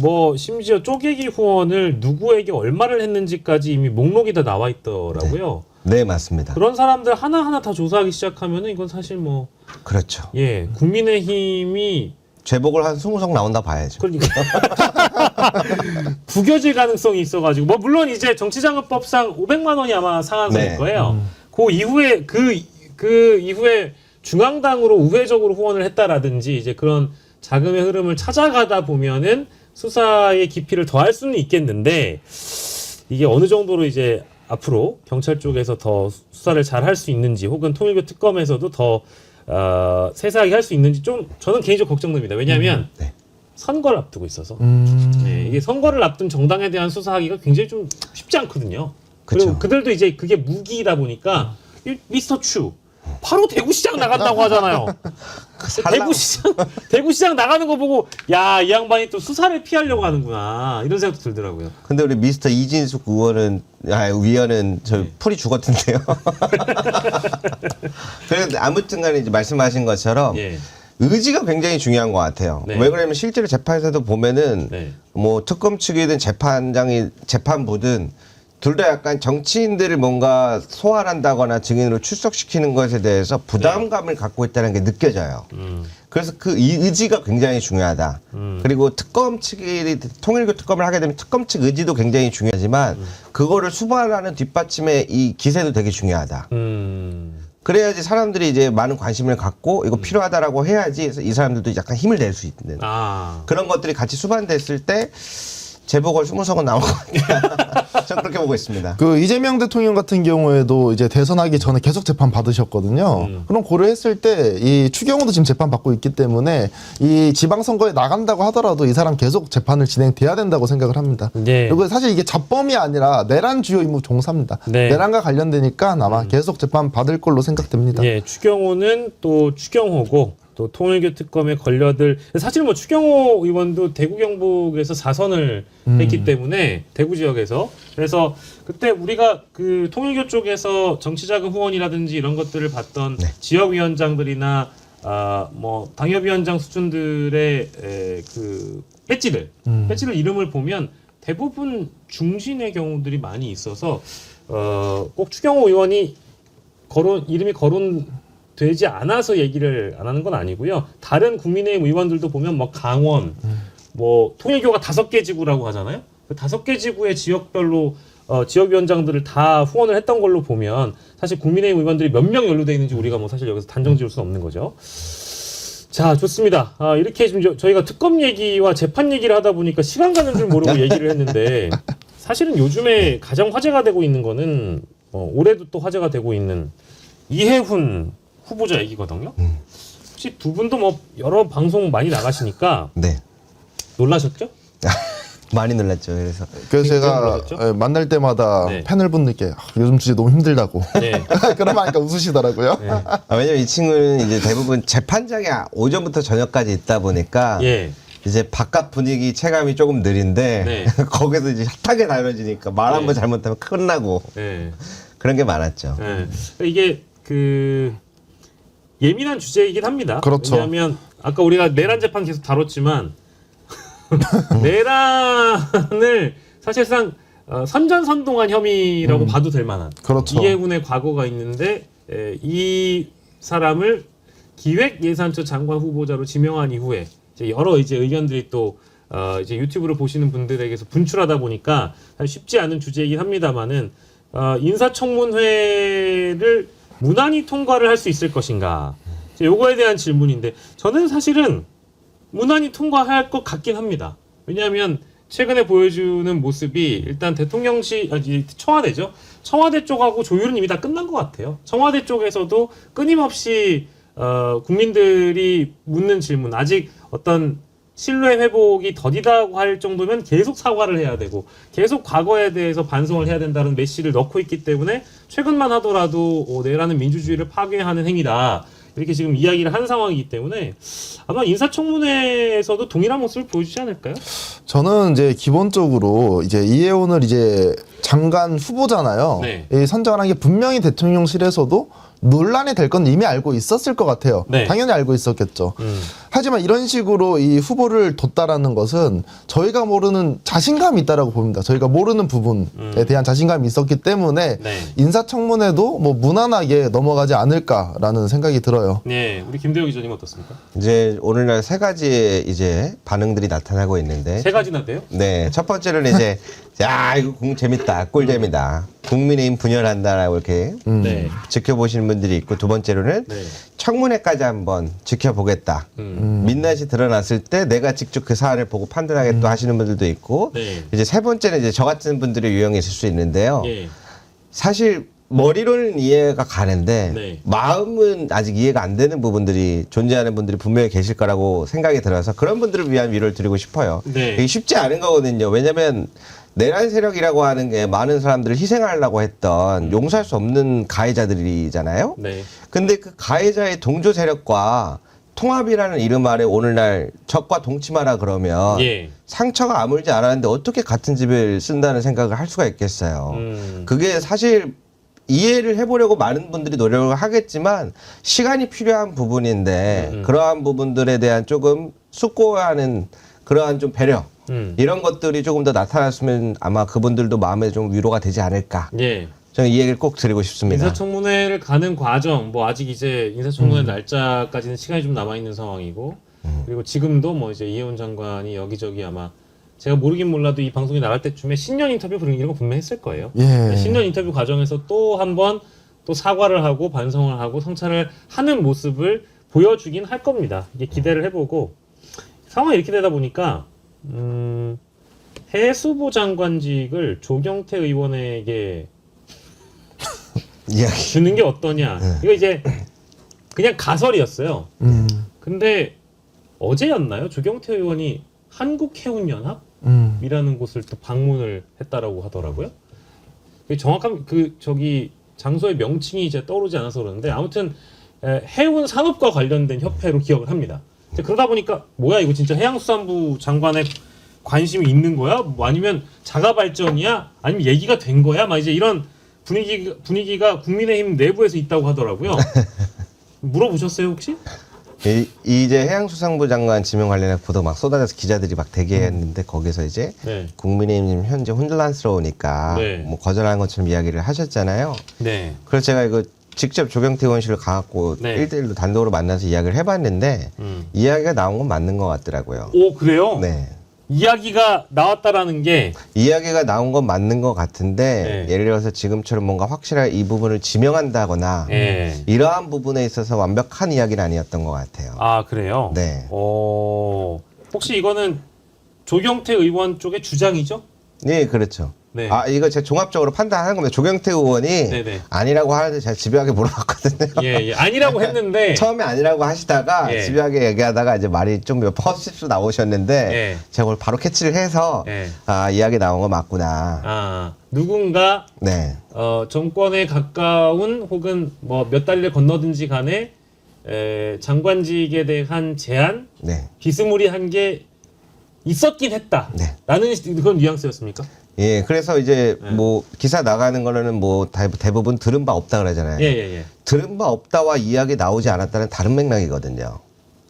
뭐 심지어 쪼개기 후원을 누구에게 얼마를 했는지까지 이미 목록이 다 나와 있더라고요. 네, 맞습니다. 그런 사람들 하나하나 다 조사하기 시작하면은 이건 사실 뭐 그렇죠. 예, 국민의힘이 제복을 한 20석 나온다 봐야죠. 그러니까 구겨질 가능성이 있어가지고 뭐 물론 이제 정치자금법상 500만 원이 아마 상한선일 네. 거예요. 그 이후에 그 이후에 중앙당으로 우회적으로 후원을 했다라든지 이제 그런 자금의 흐름을 찾아가다 보면은 수사의 깊이를 더할 수는 있겠는데 이게 어느 정도로 이제 앞으로 경찰 쪽에서 더 수사를 잘 할 수 있는지 혹은 통일교 특검에서도 더 세세하게 할 수 있는지 좀 저는 개인적으로 걱정됩니다. 왜냐하면 네. 선거를 앞두고 있어서 네, 이게 선거를 앞둔 정당에 대한 수사하기가 굉장히 좀 쉽지 않거든요. 그리고 그쵸. 그들도 이제 그게 무기이다 보니까 미스터 추 바로 대구시장 나간다고 하잖아요. 대구시장 나가는 거 보고 야, 이 양반이 또 수사를 피하려고 하는구나 이런 생각도 들더라고요. 근데 우리 미스터 이진숙 위원은 저 풀이 죽었던데요. 그래서 아무튼간에 이제 말씀하신 것처럼 예. 의지가 굉장히 중요한 것 같아요. 네. 왜 그러냐면 실제로 재판에서도 보면은 네. 뭐 특검 측이든 재판부든 둘 다 약간 정치인들을 뭔가 소환한다거나 증인으로 출석시키는 것에 대해서 부담감을 갖고 있다는 게 느껴져요. 그래서 이 의지가 굉장히 중요하다. 그리고 특검 측이 통일교 특검을 하게 되면 특검 측 의지도 굉장히 중요하지만 그거를 수반하는 뒷받침의 이 기세도 되게 중요하다. 그래야지 사람들이 이제 많은 관심을 갖고 이거 필요하다라고 해야지 이 사람들도 약간 힘을 낼 수 있는 그런 것들이 같이 수반됐을 때 재보궐 20석은 나올 것 같아요. 저는 그렇게 보고 있습니다. 그 이재명 대통령 같은 경우에도 이제 대선하기 전에 계속 재판 받으셨거든요. 그럼 고려했을 때 이 추경호도 지금 재판 받고 있기 때문에 이 지방선거에 나간다고 하더라도 이 사람 계속 재판을 진행돼야 된다고 생각을 합니다. 네. 그리고 사실 이게 잡범이 아니라 내란 주요 임무 종사입니다. 네. 내란과 관련되니까 아마 계속 재판 받을 걸로 생각됩니다. 예, 추경호는 또 추경호고 또 통일교 특검에 걸려들 사실 뭐 추경호 의원도 대구 경북에서 4선을 했기 때문에 대구 지역에서 그래서 그때 우리가 그 통일교 쪽에서 정치자금 후원이라든지 이런 것들을 받던 네. 지역위원장들이나 뭐 당협위원장 수준들의 그 배지들 이름을 보면 대부분 중진의 경우들이 많이 있어서 꼭 추경호 의원이 이름이 거론되지 않아서 얘기를 안 하는 건 아니고요. 다른 국민의힘 의원들도 보면 뭐 강원, 뭐 통일교가 5개 지구라고 하잖아요. 그 5개 지구의 지역별로 지역위원장들을 다 후원을 했던 걸로 보면 사실 국민의힘 의원들이 몇 명 연루돼 있는지 우리가 뭐 사실 여기서 단정 지을 수는 없는 거죠. 자, 좋습니다. 이렇게 지금 저희가 특검 얘기와 재판 얘기를 하다 보니까 시간 가는 줄 모르고 얘기를 했는데 사실은 요즘에 가장 화제가 되고 있는 거는 올해도 또 화제가 되고 있는 이해훈 후보자 얘기거든요. 혹시 두 분도 뭐 여러 방송 많이 나가시니까 네. 놀라셨죠? 많이 놀랐죠. 그래서 제가 놀라셨죠? 만날 때마다 네. 패널분들께 요즘 주제 너무 힘들다고 네. 그러면 하니까 웃으시더라고요. 네. 왜냐면 이 친구는 이제 대부분 재판장에 오전부터 저녁까지 있다 보니까 예. 이제 바깥 분위기 체감이 조금 느린데 네. 거기서 이제 핫하게 다뤄지니까 말 한 번 잘못하면 큰일 나고 네. 그런 게 많았죠. 네. 이게 그 예민한 주제이긴 합니다. 그렇죠. 왜냐하면 아까 우리가 내란 재판 계속 다뤘지만 내란을 사실상 선전선동한 혐의라고 봐도 될 만한 그렇죠. 이해훈의 과거가 있는데 이 사람을 기획예산처 장관 후보자로 지명한 이후에 이제 여러 이제 의견들이 또 이제 유튜브를 보시는 분들에게서 분출하다 보니까 쉽지 않은 주제이긴 합니다만은 인사청문회를 무난히 통과를 할 수 있을 것인가. 요거에 대한 질문인데 저는 사실은 무난히 통과할 것 같긴 합니다. 왜냐하면 최근에 보여주는 모습이 일단 대통령실, 청와대죠. 청와대 쪽하고 조율은 이미 다 끝난 것 같아요. 청와대 쪽에서도 끊임없이 국민들이 묻는 질문, 아직 어떤 신뢰 회복이 더디다고 할 정도면 계속 사과를 해야 되고 계속 과거에 대해서 반성을 해야 된다는 메시지를 넣고 있기 때문에 최근만 하더라도 내라는 민주주의를 파괴하는 행위다. 이렇게 지금 이야기를 한 상황이기 때문에 아마 인사청문회에서도 동일한 모습을 보여주지 않을까요? 저는 이제 기본적으로 이제 이해원을 이제 장관 후보잖아요. 네. 이 선정을 한 게 분명히 대통령실에서도 논란이 될 건 이미 알고 있었을 것 같아요. 네. 당연히 알고 있었겠죠. 하지만 이런 식으로 이 후보를 뒀다라는 것은 저희가 모르는 자신감이 있다라고 봅니다. 저희가 모르는 부분에 대한 자신감이 있었기 때문에 네. 인사청문회도 뭐 무난하게 넘어가지 않을까라는 생각이 들어요. 네, 우리 김대호 기자님 어떻습니까? 이제 오늘날 세 가지의 이제 반응들이 나타나고 있는데 세 가지나 돼요? 네, 첫 번째는 이제 야 이거 재밌다, 꿀잼이다, 국민의힘 분열한다라고 이렇게 네. 지켜보시는 분들이 있고, 두 번째로는 네. 청문회까지 한번 지켜보겠다. 민낯이 드러났을 때 내가 직접 그 사안을 보고 판단하겠다 하시는 분들도 있고, 네. 이제 세 번째는 이제 저 같은 분들이 유형이 있을 수 있는데요. 예. 사실 머리로는 이해가 가는데 네. 마음은 아직 이해가 안 되는 부분들이 존재하는 분들이 분명히 계실 거라고 생각이 들어서 그런 분들을 위한 위로를 드리고 싶어요. 네. 이게 쉽지 않은 거거든요. 왜냐하면 내란 세력이라고 하는 게 많은 사람들을 희생하려고 했던 용서할 수 없는 가해자들이잖아요. 네. 근데 그 가해자의 동조 세력과 통합이라는 이름 아래 오늘날 적과 동침하라 그러면 예. 상처가 아물지 않았는데 어떻게 같은 집을 쓴다는 생각을 할 수가 있겠어요. 그게 사실 이해를 해보려고 많은 분들이 노력을 하겠지만 시간이 필요한 부분인데 그러한 부분들에 대한 조금 숙고하는 그러한 좀 배려 이런 것들이 조금 더 나타났으면 아마 그분들도 마음에 좀 위로가 되지 않을까. 예. 저는 이 얘기를 꼭 드리고 싶습니다. 인사청문회를 가는 과정, 뭐 아직 이제 인사청문회 날짜까지는 시간이 좀 남아 있는 상황이고, 그리고 지금도 뭐 이제 이해원 장관이 여기저기 아마 제가 모르긴 몰라도 이 방송이 나갈 때쯤에 신년 인터뷰 이런 거 분명히 했을 거예요. 예. 신년 인터뷰 과정에서 또 한 번 또 사과를 하고 반성을 하고 성찰을 하는 모습을 보여주긴 할 겁니다. 이게 기대를 해보고 상황이 이렇게 되다 보니까 해수부 장관직을 조경태 의원에게 이야기. 주는 게 어떠냐. 이거 이제 그냥 가설이었어요. 근데 어제였나요? 조경태 의원이 한국해운연합이라는 곳을 또 방문을 했다라고 하더라고요. 정확한 저기 장소의 명칭이 이제 떠오르지 않아서 그러는데 아무튼 해운 산업과 관련된 협회로 기억을 합니다. 그러다 보니까 뭐야 이거 진짜 해양수산부 장관의 관심이 있는 거야? 뭐 아니면 자가발전이야? 아니면 얘기가 된 거야? 막 이제 이런 분위기가 국민의힘 내부에서 있다고 하더라고요. 물어보셨어요 혹시? 이제 해양수산부 장관 지명 관련해 보도 막 쏟아져서 기자들이 막 대기했는데 거기서 이제 네. 국민의힘 현재 혼란스러우니까 네. 뭐 거절하는 것처럼 이야기를 하셨잖아요. 네. 그래서 제가 이거 직접 조경태 의원실을 가갖고 네. 1대1로 단독으로 만나서 이야기를 해봤는데 이야기가 나온 건 맞는 것 같더라고요. 오 그래요? 네. 이야기가 나왔다라는 게 이야기가 나온 건 맞는 것 같은데 네. 예를 들어서 지금처럼 뭔가 확실하게 이 부분을 지명한다거나 예. 이러한 부분에 있어서 완벽한 이야기는 아니었던 것 같아요. 아 그래요? 네. 혹시 이거는 조경태 의원 쪽의 주장이죠? 네, 그렇죠. 네. 아, 이거 제가 종합적으로 판단하는 겁니다. 조경태 의원이 네네. 아니라고 하는데 제가 집요하게 물어봤거든요. 예, 아니라고 했는데 처음에 아니라고 하시다가 예. 집요하게 얘기하다가 이제 말이 좀 몇 번 실수 나오셨는데 예. 제가 오늘 바로 캐치를 해서 예. 아, 이야기 나온 거 맞구나. 누군가 네. 정권에 가까운 혹은 뭐 몇 달을 건너든지 간에 장관직에 대한 제안 네. 비스무리한 게 있었긴 했다. 네. 라는 그런 뉘앙스였습니까? 예, 그래서 이제 뭐 기사 나가는 거는 뭐 대부분 들은 바 없다 그러잖아요. 예. 들은 바 없다와 이야기 나오지 않았다는 다른 맥락이거든요.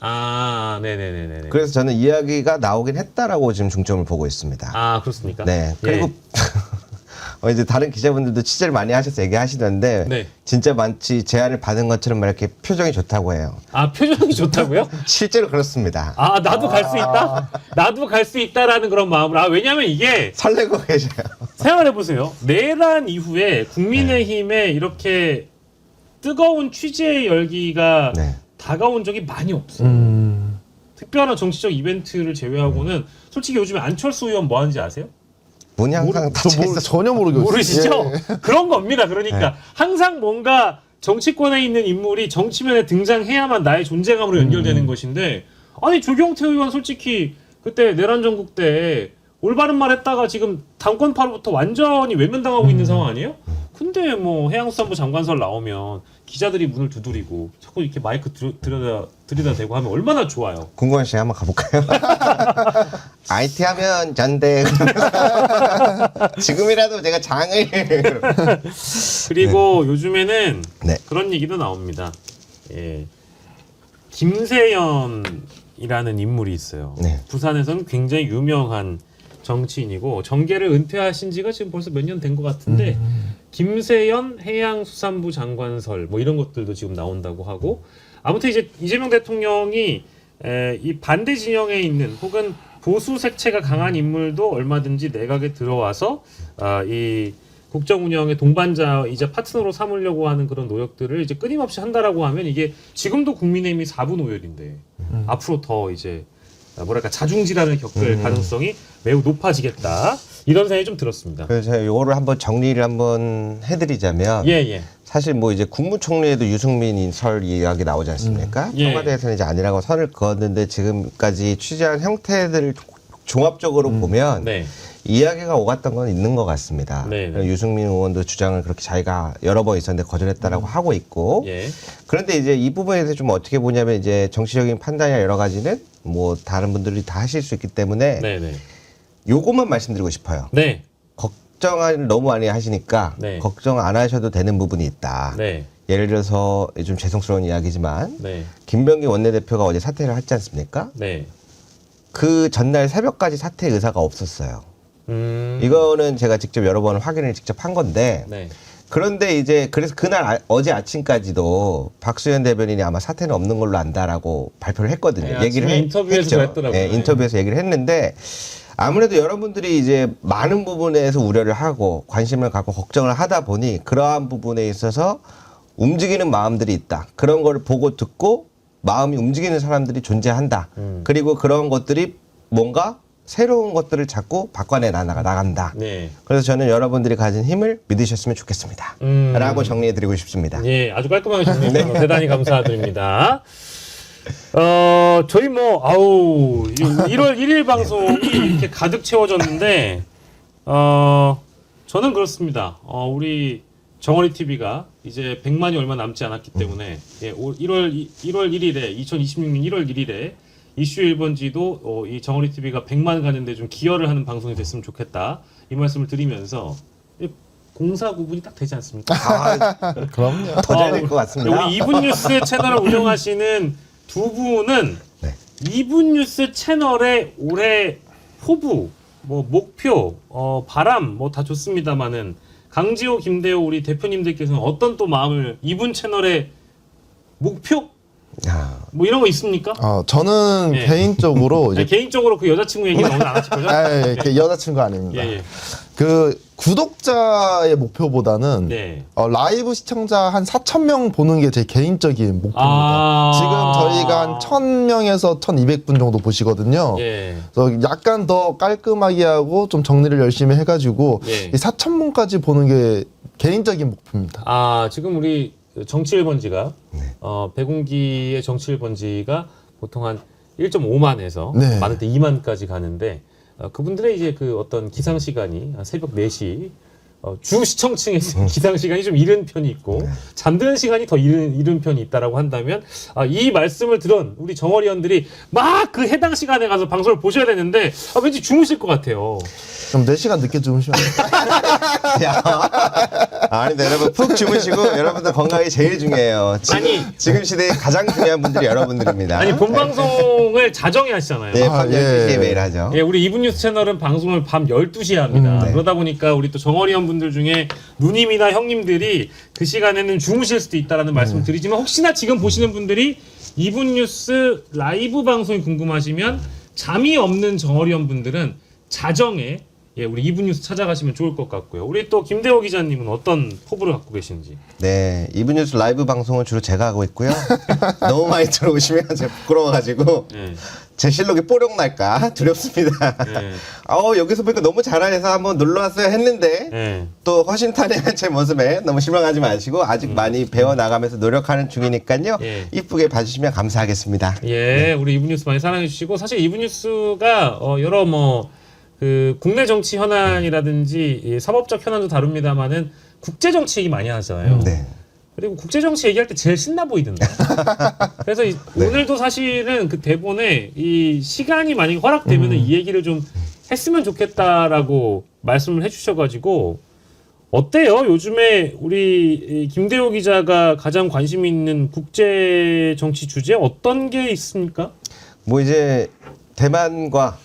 아, 네네네네. 그래서 저는 이야기가 나오긴 했다라고 지금 중점을 보고 있습니다. 아, 그렇습니까? 네. 그리고 이제 다른 기자분들도 취재를 많이 하셔서 얘기하시던데 네. 진짜 많지 제안을 받은 것처럼 막 이렇게 표정이 좋다고 해요. 아, 표정이 좋다고요? 실제로 그렇습니다. 아, 나도 갈 수 있다? 나도 갈 수 있다라는 그런 마음으로. 아, 왜냐면 이게 설레고 계셔요. 생각해보세요. 내란 이후에 국민의힘에 이렇게 뜨거운 취재의 열기가 네. 다가온 적이 많이 없어요. 특별한 정치적 이벤트를 제외하고는 솔직히 요즘에 안철수 의원 뭐 하는지 아세요? 문이 항상 닫혀있어. 전혀 모르겠어요. 모르시죠? 그런 겁니다. 그러니까 항상 뭔가 정치권에 있는 인물이 정치면에 등장해야만 나의 존재감으로 연결되는 것인데, 아니 조경태 의원 솔직히 그때 내란 전국 때 올바른 말 했다가 지금 당권파로부터 완전히 외면당하고 있는 상황 아니에요? 근데 뭐 해양수산부 장관설 나오면 기자들이 문을 두드리고 자꾸 이렇게 마이크 들여다 대고 하면 얼마나 좋아요. 궁금한 씨 한번 가볼까요? IT 하면 전대. 지금이라도 제가 장을. 그리고 요즘에는 네. 그런 얘기도 나옵니다. 예. 김세연이라는 인물이 있어요. 네. 부산에서는 굉장히 유명한 정치인이고 정계를 은퇴하신 지가 지금 벌써 몇 년 된 것 같은데 김세연 해양수산부 장관설 뭐 이런 것들도 지금 나온다고 하고, 아무튼 이제 이재명 대통령이 이 반대 진영에 있는 혹은 보수 색채가 강한 인물도 얼마든지 내각에 들어와서 이 국정 운영의 동반자이자 파트너로 삼으려고 하는 그런 노력들을 이제 끊임없이 한다라고 하면, 이게 지금도 국민의힘이 4분 5열인데 앞으로 더 이제 뭐랄까 자중질환을 겪을 가능성이 매우 높아지겠다, 이런 생각이 좀 들었습니다. 그래서 제가 요거를 한번 정리를 한번 해드리자면, 예. 사실 뭐 이제 국무총리에도 유승민 설 이야기 나오지 않습니까? 예. 청와대에서는 이제 아니라고 선을 그었는데 지금까지 취재한 형태들을 종합적으로 보면 네. 이야기가 오갔던 건 있는 것 같습니다. 네. 유승민 의원도 주장을 그렇게 자기가 여러 번 있었는데 거절했다라고 하고 있고, 예. 그런데 이제 이 부분에 대해서 좀 어떻게 보냐면, 이제 정치적인 판단이나 여러 가지는 뭐 다른 분들이 다 하실 수 있기 때문에 네네. 요것만 말씀드리고 싶어요. 네. 걱정을 너무 많이 하시니까 네. 걱정 안 하셔도 되는 부분이 있다. 네. 예를 들어서 좀 죄송스러운 이야기지만 네. 김병기 원내대표가 어제 사퇴를 했지 않습니까? 네. 그 전날 새벽까지 사퇴 의사가 없었어요. 이거는 제가 직접 여러 번 확인을 직접 한 건데, 네. 그런데 이제 그래서 그날 어제 아침까지도 박수현 대변인이 아마 사퇴는 없는 걸로 안다라고 발표를 했거든요. 네, 얘기를 인터뷰에서 했더라고요. 네, 인터뷰에서 얘기를 했는데, 아무래도 여러분들이 이제 많은 부분에서 우려를 하고 관심을 갖고 걱정을 하다 보니 그러한 부분에 있어서 움직이는 마음들이 있다. 그런 걸 보고 듣고 마음이 움직이는 사람들이 존재한다. 그리고 그런 것들이 뭔가 새로운 것들을 자꾸 바꿔내 나간다. 네. 그래서 저는 여러분들이 가진 힘을 믿으셨으면 좋겠습니다. 라고 정리해드리고 싶습니다. 예, 아주 깔끔하게 정리해주셔서 대단히 감사드립니다. 저희 뭐, 1월 1일 방송이 이렇게 가득 채워졌는데, 저는 그렇습니다. 우리 정어리 TV가 이제 100만이 얼마 남지 않았기 때문에, 예, 1월 1일에, 2026년 1월 1일에 이슈 1번지도 이 정어리 TV가 100만 가는데 좀 기여를 하는 방송이 됐으면 좋겠다, 이 말씀을 드리면서, 공사 구분이 딱 되지 않습니까? 그럼요. 더 잘 될 것 같습니다. 우리 이분뉴스 채널을 운영하시는 두 분은 네. 이분뉴스 채널의 올해 포부, 뭐 목표, 바람 뭐 다 좋습니다만은, 강지호, 김대호 우리 대표님들께서는 어떤 또 마음을, 이분 채널의 목표? 뭐 이런 거 있습니까? 저는 예. 개인적으로 이제 개인적으로 그 여자친구 얘기는 오늘 안 하실 거죠? 그 여자친구 아닙니다. 예. 그 구독자의 목표보다는 네. 라이브 시청자 한 4,000명 보는 게 제 개인적인 목표입니다. 지금 저희가 한 1,000명에서 1,200분 정도 보시거든요. 예. 그래서 약간 더 깔끔하게 하고 좀 정리를 열심히 해가지고 예. 이 4,000분까지 보는 게 개인적인 목표입니다. 지금 우리 정치 1번지가 백운기의 정치 1번지가 보통 한 1.5만에서 네. 많을 때 2만까지 가는데, 그분들의 이제 그 어떤 기상 시간이 새벽 4시, 주 시청층의 기상 시간이 좀 이른 편이 있고 잠드는 시간이 더 이른 편이 있다라고 한다면, 이 말씀을 들은 우리 정어리원들이 막 그 해당 시간에 가서 방송을 보셔야 되는데 왠지 주무실 것 같아요. 그럼 4시간 늦게 주무시면 아니, 여러분 푹 주무시고 여러분들 건강이 제일 중요해요. 지금 시대에 가장 중요한 분들이 여러분들입니다. 아니, 본 방송을 자정에 하시잖아요. 네, 밤 12시에 매일 하죠. 예, 우리 이분뉴스 채널은 방송을 밤 12시에 합니다. 네. 그러다 보니까 우리 또 정어리원 분들 중에 누님이나 형님들이 그 시간에는 주무실 수도 있다라는 말씀을 드리지만, 혹시나 지금 보시는 분들이 이분뉴스 라이브 방송이 궁금하시면 잠이 없는 정어리원 분들은 자정에 예, 우리 이브 뉴스 찾아가시면 좋을 것 같고요. 우리 또 김대호 기자님은 어떤 포부를 갖고 계신지. 네, 이브 뉴스 라이브 방송은 주로 제가 하고 있고요. 너무 많이 들어오시면 제가 부끄러워가지고 제 실력이 뽀록 날까 두렵습니다. 여기서 보니까 너무 잘하해서 한번 놀러왔어야 했는데 또 허심탄회한 제 모습에 너무 실망하지 마시고 아직 많이 배워나가면서 노력하는 중이니까요. 이쁘게 봐주시면 감사하겠습니다. 예, 우리 이브 뉴스 많이 사랑해 주시고 사실 이브 뉴스가 여러 그 국내 정치 현안이라든지 이 사법적 현안도 다룹니다만은 국제 정치 얘기 많이 하잖아요. 네. 그리고 국제 정치 얘기할 때 제일 신나 보이던데. 그래서 오늘도 사실은 그 대본에 이 시간이 만약에 허락되면 이 얘기를 좀 했으면 좋겠다라고 말씀을 해주셔가지고 어때요? 요즘에 우리 김대호 기자가 가장 관심 있는 국제 정치 주제 어떤 게 있습니까? 뭐 이제 대만과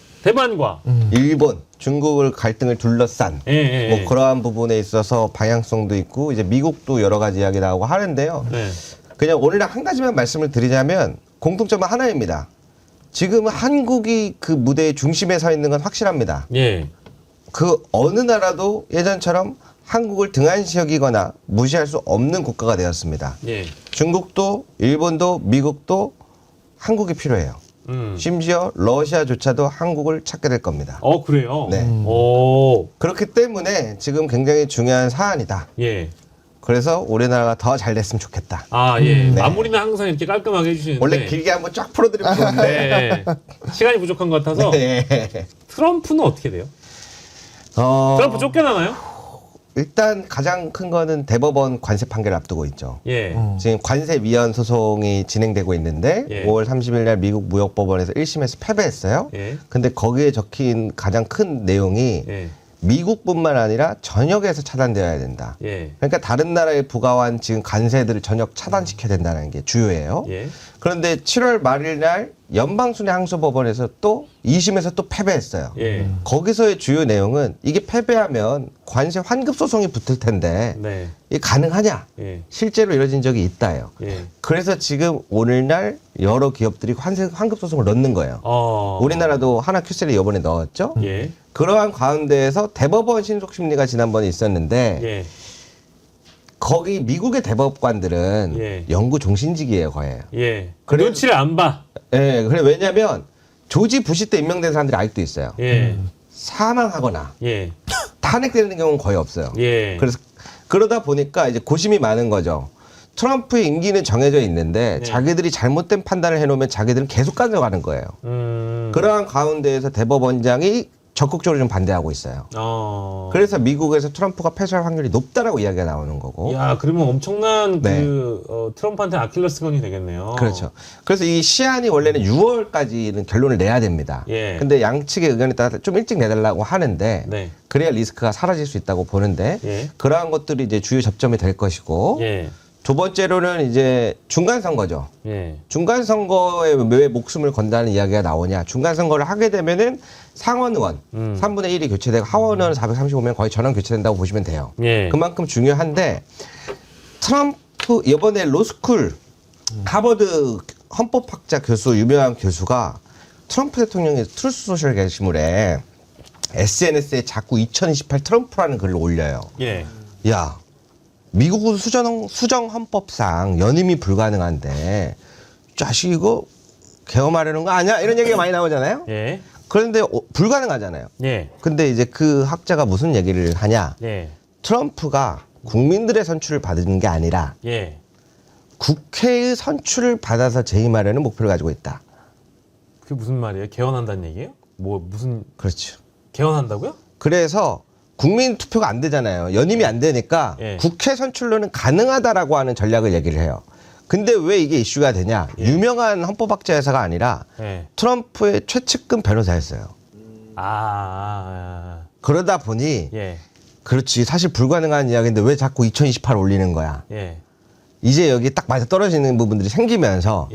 일본, 중국을 갈등을 둘러싼 뭐 그러한 부분에 있어서 방향성도 있고 이제 미국도 여러 가지 이야기 나오고 하는데요. 그냥 오늘 한 가지만 말씀을 드리자면 공통점은 하나입니다. 지금 한국이 그 무대의 중심에 서 있는 건 확실합니다. 그 어느 나라도 예전처럼 한국을 등한시 여기거나 무시할 수 없는 국가가 되었습니다. 중국도 일본도 미국도 한국이 필요해요. 심지어 러시아조차도 한국을 찾게 될 겁니다. 그래요? 네. 그렇기 때문에 지금 굉장히 중요한 사안이다. 그래서 우리나라가 더 잘 됐으면 좋겠다. 네. 마무리는 항상 이렇게 깔끔하게 해주시는데 원래 길게 한번 쫙 풀어드리면 좋은데 시간이 부족한 것 같아서 트럼프는 어떻게 돼요? 트럼프 쫓겨나나요? 일단 가장 큰 거는 대법원 관세 판결을 앞두고 있죠. 지금 관세 위헌 소송이 진행되고 있는데 5월 30일 날 미국 무역법원에서 1심에서 패배했어요. 근데 거기에 적힌 가장 큰 내용이 미국뿐만 아니라 전역에서 차단되어야 된다. 그러니까 다른 나라에 부과한 지금 관세들을 전역 차단시켜야 된다는 게 주요해요. 그런데 7월 말일 날 연방순회항소법원에서 또 2심에서 또 패배했어요. 거기서의 주요 내용은 이게 패배하면 관세 환급 소송이 붙을 텐데 이게 가능하냐? 실제로 이뤄진 적이 있다요. 그래서 지금 오늘날 여러 기업들이 환급 소송을 넣는 거예요. 우리나라도 하나큐셀이 이번에 넣었죠. 그러한 가운데에서 대법원 신속심리가 지난번에 있었는데 거기 미국의 대법관들은 연구 종신직이에요, 거의. 눈치를 안 봐. 그래 왜냐면 조지 부시 때 임명된 사람들이 아직도 있어요. 사망하거나 탄핵되는 경우는 거의 없어요. 그래서 그러다 보니까 이제 고심이 많은 거죠. 트럼프의 임기는 정해져 있는데 자기들이 잘못된 판단을 해놓으면 자기들은 계속 가져가는 거예요. 그러한 가운데에서 대법원장이 적극적으로 좀 반대하고 있어요. 그래서 미국에서 트럼프가 패소할 확률이 높다라고 이야기가 나오는 거고. 야, 그러면 엄청난 트럼프한테 아킬레스건이 되겠네요. 그렇죠. 그래서 이 시한이 원래는 6월까지는 결론을 내야 됩니다. 근데 양측의 의견에 따라 좀 일찍 내달라고 하는데 그래야 리스크가 사라질 수 있다고 보는데 그러한 것들이 이제 주요 접점이 될 것이고. 두 번째로는 이제 중간선거죠. 중간선거에 왜 목숨을 건다는 이야기가 나오냐. 중간선거를 하게 되면은 상원의원 3분의 1이 교체되고 하원의원 435명 거의 전원 교체된다고 보시면 돼요. 그만큼 중요한데 트럼프 이번에 로스쿨 하버드 헌법학자 교수 유명한 교수가 트럼프 대통령의 트루스 소셜 게시물에 SNS에 자꾸 2028 트럼프라는 글을 올려요. 야. 미국은 수정 헌법상 연임이 불가능한데 자식 이거 개엄하려는 거 아니야? 이런 얘기가 많이 나오잖아요. 그런데 불가능하잖아요. 근데 이제 그 학자가 무슨 얘기를 하냐? 트럼프가 국민들의 선출을 받은 게 아니라 국회의 선출을 받아서 재임하려는 목표를 가지고 있다. 그게 무슨 말이에요? 개헌한다는 얘기예요? 그렇죠. 개헌한다고요? 그래서 국민 투표가 안 되잖아요. 연임이 안 되니까 국회 선출로는 가능하다라고 하는 전략을 얘기를 해요. 근데 왜 이게 이슈가 되냐? 유명한 헌법학자 회사가 아니라 트럼프의 최측근 변호사였어요. 그러다 보니 그렇지 사실 불가능한 이야기인데 왜 자꾸 2028 올리는 거야? 이제 여기 딱 맞아 떨어지는 부분들이 생기면서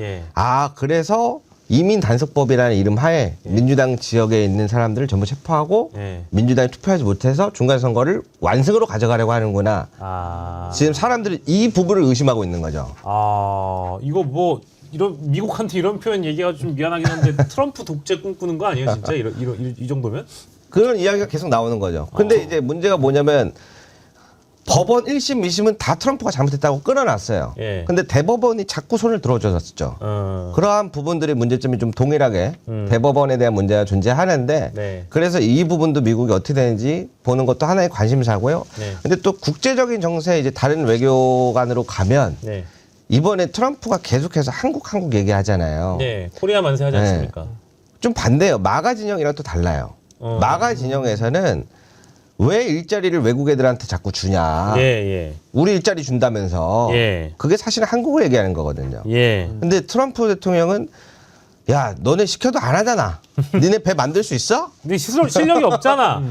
그래서 이민 단속법이라는 이름 하에 민주당 지역에 있는 사람들을 전부 체포하고 민주당이 투표하지 못해서 중간선거를 완승으로 가져가려고 하는구나. 지금 사람들이 이 부분을 의심하고 있는 거죠. 이거 뭐 이런 미국한테 이런 표현 얘기가 좀 미안하긴 한데 트럼프 독재 꿈꾸는 거 아니에요, 진짜? 이 정도면? 그런 이야기가 계속 나오는 거죠. 근데 이제 문제가 뭐냐면 법원 1심, 2심은 다 트럼프가 잘못했다고 끌어놨어요. 예. 근데 대법원이 자꾸 손을 들어줬었죠. 그러한 부분들의 문제점이 좀 동일하게 대법원에 대한 문제가 존재하는데 네. 그래서 이 부분도 미국이 어떻게 되는지 보는 것도 하나의 관심사고요. 네. 근데 또 국제적인 정세에 이제 다른 외교관으로 가면 네. 이번에 트럼프가 계속해서 한국 얘기하잖아요. 네. 코리아 만세 하지 않습니까? 좀 반대예요. 마가 진영이랑 또 달라요. 마가 진영에서는 왜 일자리를 외국 애들한테 자꾸 주냐. 예. 우리 일자리 준다면서. 예. 그게 사실은 한국을 얘기하는 거거든요. 예. 근데 트럼프 대통령은 야, 너네 시켜도 안 하잖아. 니네 배 만들 수 있어? 근데 실력이 없잖아.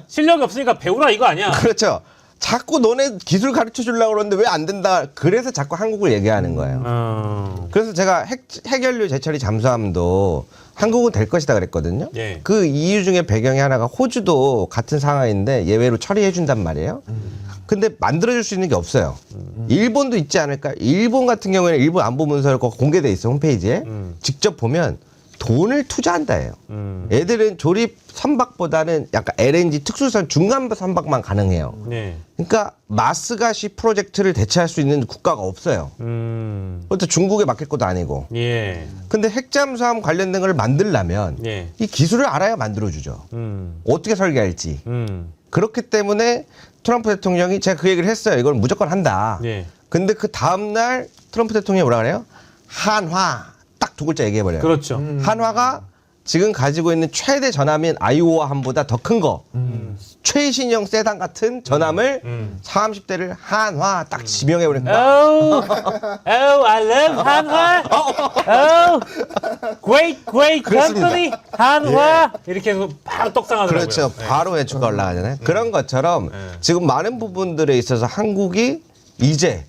실력이 없으니까 배우라 이거 아니야. 그렇죠. 자꾸 너네 기술 가르쳐 주려고 그러는데 왜 안 된다. 그래서 자꾸 한국을 얘기하는 거예요. 그래서 제가 핵연료 재처리 잠수함도 한국은 될 것이다 그랬거든요. 예. 그 이유 중에 배경이 하나가 호주도 같은 상황인데 예외로 처리해 준단 말이에요. 근데 만들어줄 수 있는 게 없어요. 일본도 있지 않을까? 일본 같은 경우에는 일본 안보 문서가 공개돼 있어 홈페이지에. 직접 보면 돈을 투자한다예요. 애들은 조립 선박보다는 약간 LNG 특수선 중간 선박만 가능해요. 네. 그러니까 마스가시 프로젝트를 대체할 수 있는 국가가 없어요. 그것도 중국에 맡길 것도 아니고. 예. 근데 핵잠수함 관련된 걸 만들려면 예. 이 기술을 알아야 만들어주죠. 어떻게 설계할지. 그렇기 때문에 트럼프 대통령이 제가 그 얘기를 했어요. 이걸 무조건 한다. 예. 근데 그 다음날 트럼프 대통령이 뭐라 그래요? 한화. 딱 두 글자 얘기해버려요. 그렇죠. 한화가 지금 가지고 있는 최대 전함인 아이오와함보다 더 큰 거. 최신형 세단 같은 전함을 30대를 한화 딱 지명해버린 거야. I love 한화. Great company. 한화. 이렇게 해서 바로 떡상하더라고요. 그렇죠. 바로 매출가 올라가잖아요. 그런 것처럼 지금 많은 부분들에 있어서 한국이 이제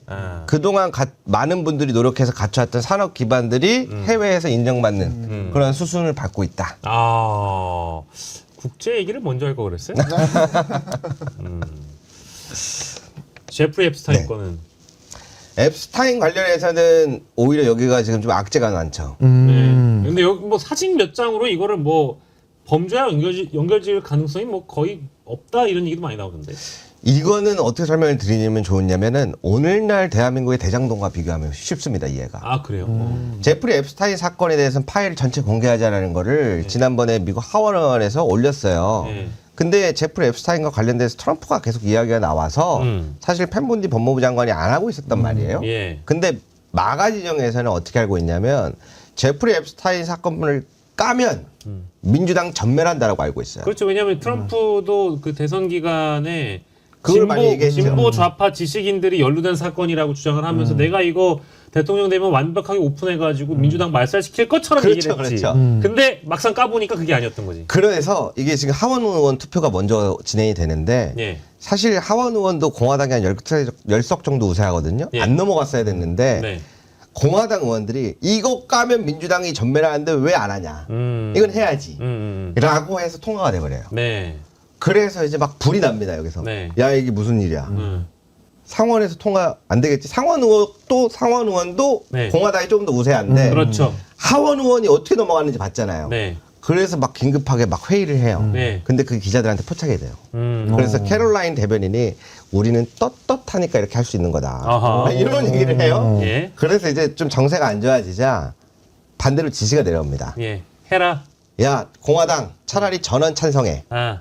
그동안 많은 분들이 노력해서 갖춰왔던 산업 기반들이 해외에서 인정받는 그런 수순을 밟고 있다. 아, 국제 얘기를 먼저 할 거 그랬어요? 제프리 앱스타인 네. 거는 앱스타인 관련해서는 오히려 여기가 지금 좀 악재가 많죠. 네. 근데 여기 뭐 사진 몇 장으로 이거를 뭐 범죄와 연결질 가능성이 뭐 거의 없다 이런 얘기도 많이 나오던데. 이거는 어떻게 설명을 드리냐면 좋으냐면은 오늘날 대한민국의 대장동과 비교하면 쉽습니다, 이해가. 아, 그래요? 제프리 앱스타인 사건에 대해서는 파일을 전체 공개하자라는 거를 지난번에 미국 하원의원에서 올렸어요. 근데 제프리 앱스타인과 관련돼서 트럼프가 계속 이야기가 나와서 사실 펜본디 법무부 장관이 안 하고 있었단 말이에요. 예. 근데 마가 진영에서는 어떻게 알고 있냐면 제프리 앱스타인 사건을 까면 민주당 전멸한다라고 알고 있어요. 그렇죠. 왜냐하면 트럼프도 그 대선 기간에 그걸 많이 얘기했죠. 진보 좌파 지식인들이 연루된 사건이라고 주장을 하면서 내가 이거 대통령 되면 완벽하게 오픈해가지고 민주당 말살시킬 것처럼 그렇죠, 얘기를 했지. 그렇죠. 근데 막상 까보니까 그게 아니었던 거지. 그래서 이게 지금 하원 의원 투표가 먼저 진행이 되는데 예. 사실 하원 의원도 공화당이 한 10석 정도 우세하거든요. 예. 안 넘어갔어야 됐는데 네. 공화당 의원들이 이거 까면 민주당이 전멸하는데 왜 안 하냐. 이건 해야지. 라고 해서 통과가 돼버려요. 네. 그래서 이제 막 불이 납니다, 여기서. 네. 야, 이게 무슨 일이야. 상원에서 통과 안 되겠지. 상원 의원도 네. 공화당이 조금 더 우세한데 그렇죠. 하원 의원이 어떻게 넘어갔는지 봤잖아요. 네. 그래서 막 긴급하게 막 회의를 해요. 네. 근데 그 기자들한테 포착이 돼요. 그래서 캐롤라인 대변인이 우리는 떳떳하니까 이렇게 할 수 있는 거다. 아하. 이런 얘기를 해요. 예. 그래서 이제 좀 정세가 안 좋아지자 반대로 지시가 내려옵니다. 예. 해라. 야, 공화당 차라리 전원 찬성해. 아.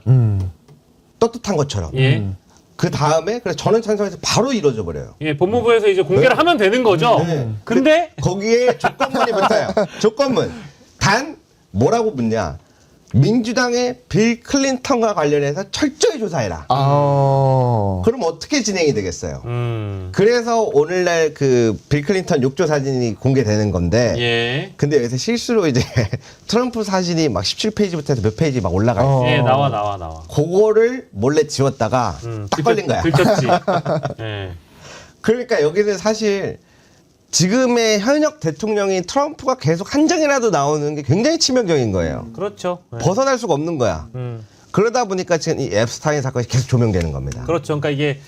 떳떳한 것처럼. 예. 그 다음에 그래서 전원 찬성해서 바로 이루어져 버려요. 예. 법무부에서 이제 공개를 하면 되는 거죠. 네. 근데 거기에 조건문이 붙어요. 조건문. 단 뭐라고 묻냐? 민주당의 빌 클린턴과 관련해서 철저히 조사해라. 그럼 어떻게 진행이 되겠어요? 그래서 오늘날 그 빌 클린턴 욕조 사진이 공개되는 건데, 예. 근데 여기서 실수로 이제 트럼프 사진이 막 17페이지부터 해서 몇 페이지 막 올라가요. 예, 나와. 그거를 몰래 지웠다가 딱 걸린 거야. 들켰지. 예. 그러니까 여기는 사실 지금의 현역 대통령이 트럼프가 계속 한 장이라도 나오는 게 굉장히 치명적인 거예요. 그렇죠. 예. 벗어날 수가 없는 거야. 그러다 보니까 지금 이 앱스타인 사건이 계속 조명되는 겁니다. 그렇죠. 그러니까 이게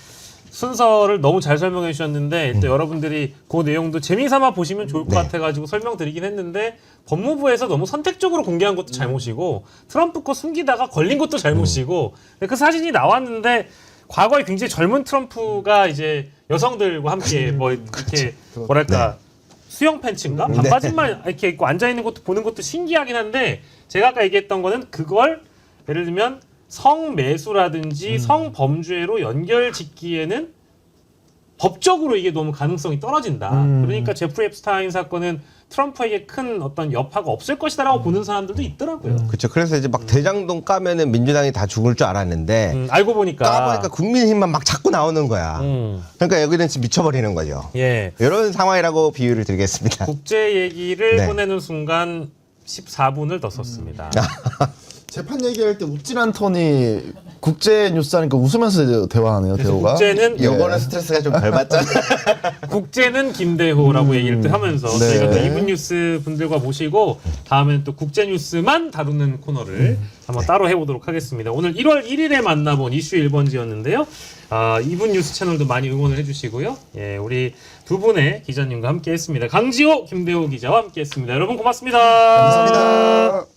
순서를 너무 잘 설명해 주셨는데 일단 여러분들이 그 내용도 재미삼아 보시면 좋을 것 같아가지고 설명드리긴 했는데 법무부에서 너무 선택적으로 공개한 것도 잘못이고 트럼프 거 숨기다가 걸린 것도 잘못이고 그 사진이 나왔는데 과거에 굉장히 젊은 트럼프가 이제 여성들과 함께 뭐 이렇게 뭐랄까 수영 팬츠인가 반바지만 이렇게 입고 앉아 있는 것도 보는 것도 신기하긴 한데 제가 아까 얘기했던 거는 그걸 예를 들면 성매수라든지 성범죄로 연결짓기에는 법적으로 이게 너무 가능성이 떨어진다. 그러니까 제프리 앱스타인 사건은 트럼프에게 큰 어떤 여파가 없을 것이다라고 보는 사람들도 있더라고요. 그렇죠. 그래서 이제 막 대장동 까면은 민주당이 다 죽을 줄 알았는데 알고 보니까 까보니까 국민의힘만 막 자꾸 나오는 거야. 그러니까 여기는 지금 미쳐버리는 거죠. 예. 이런 상황이라고 비유를 드리겠습니다. 국제 얘기를 네. 보내는 순간 14분을 더 썼습니다. 재판 얘기할 때 웃진 않더니 국제 뉴스 하니까 웃으면서 대화하네요, 대호가. 국제는 요거는 스트레스가 좀 덜 받잖아. 국제는 김대호라고 얘기를 또 하면서 저희가 또 이분 뉴스 분들과 모시고 다음엔 또 국제 뉴스만 다루는 코너를 한번 따로 해보도록 하겠습니다. 오늘 1월 1일에 만나본 이슈 1번지였는데요. 이분 뉴스 채널도 많이 응원을 해주시고요. 예, 우리 두 분의 기자님과 함께했습니다. 강지호, 김대호 기자와 함께했습니다. 여러분 고맙습니다. 감사합니다.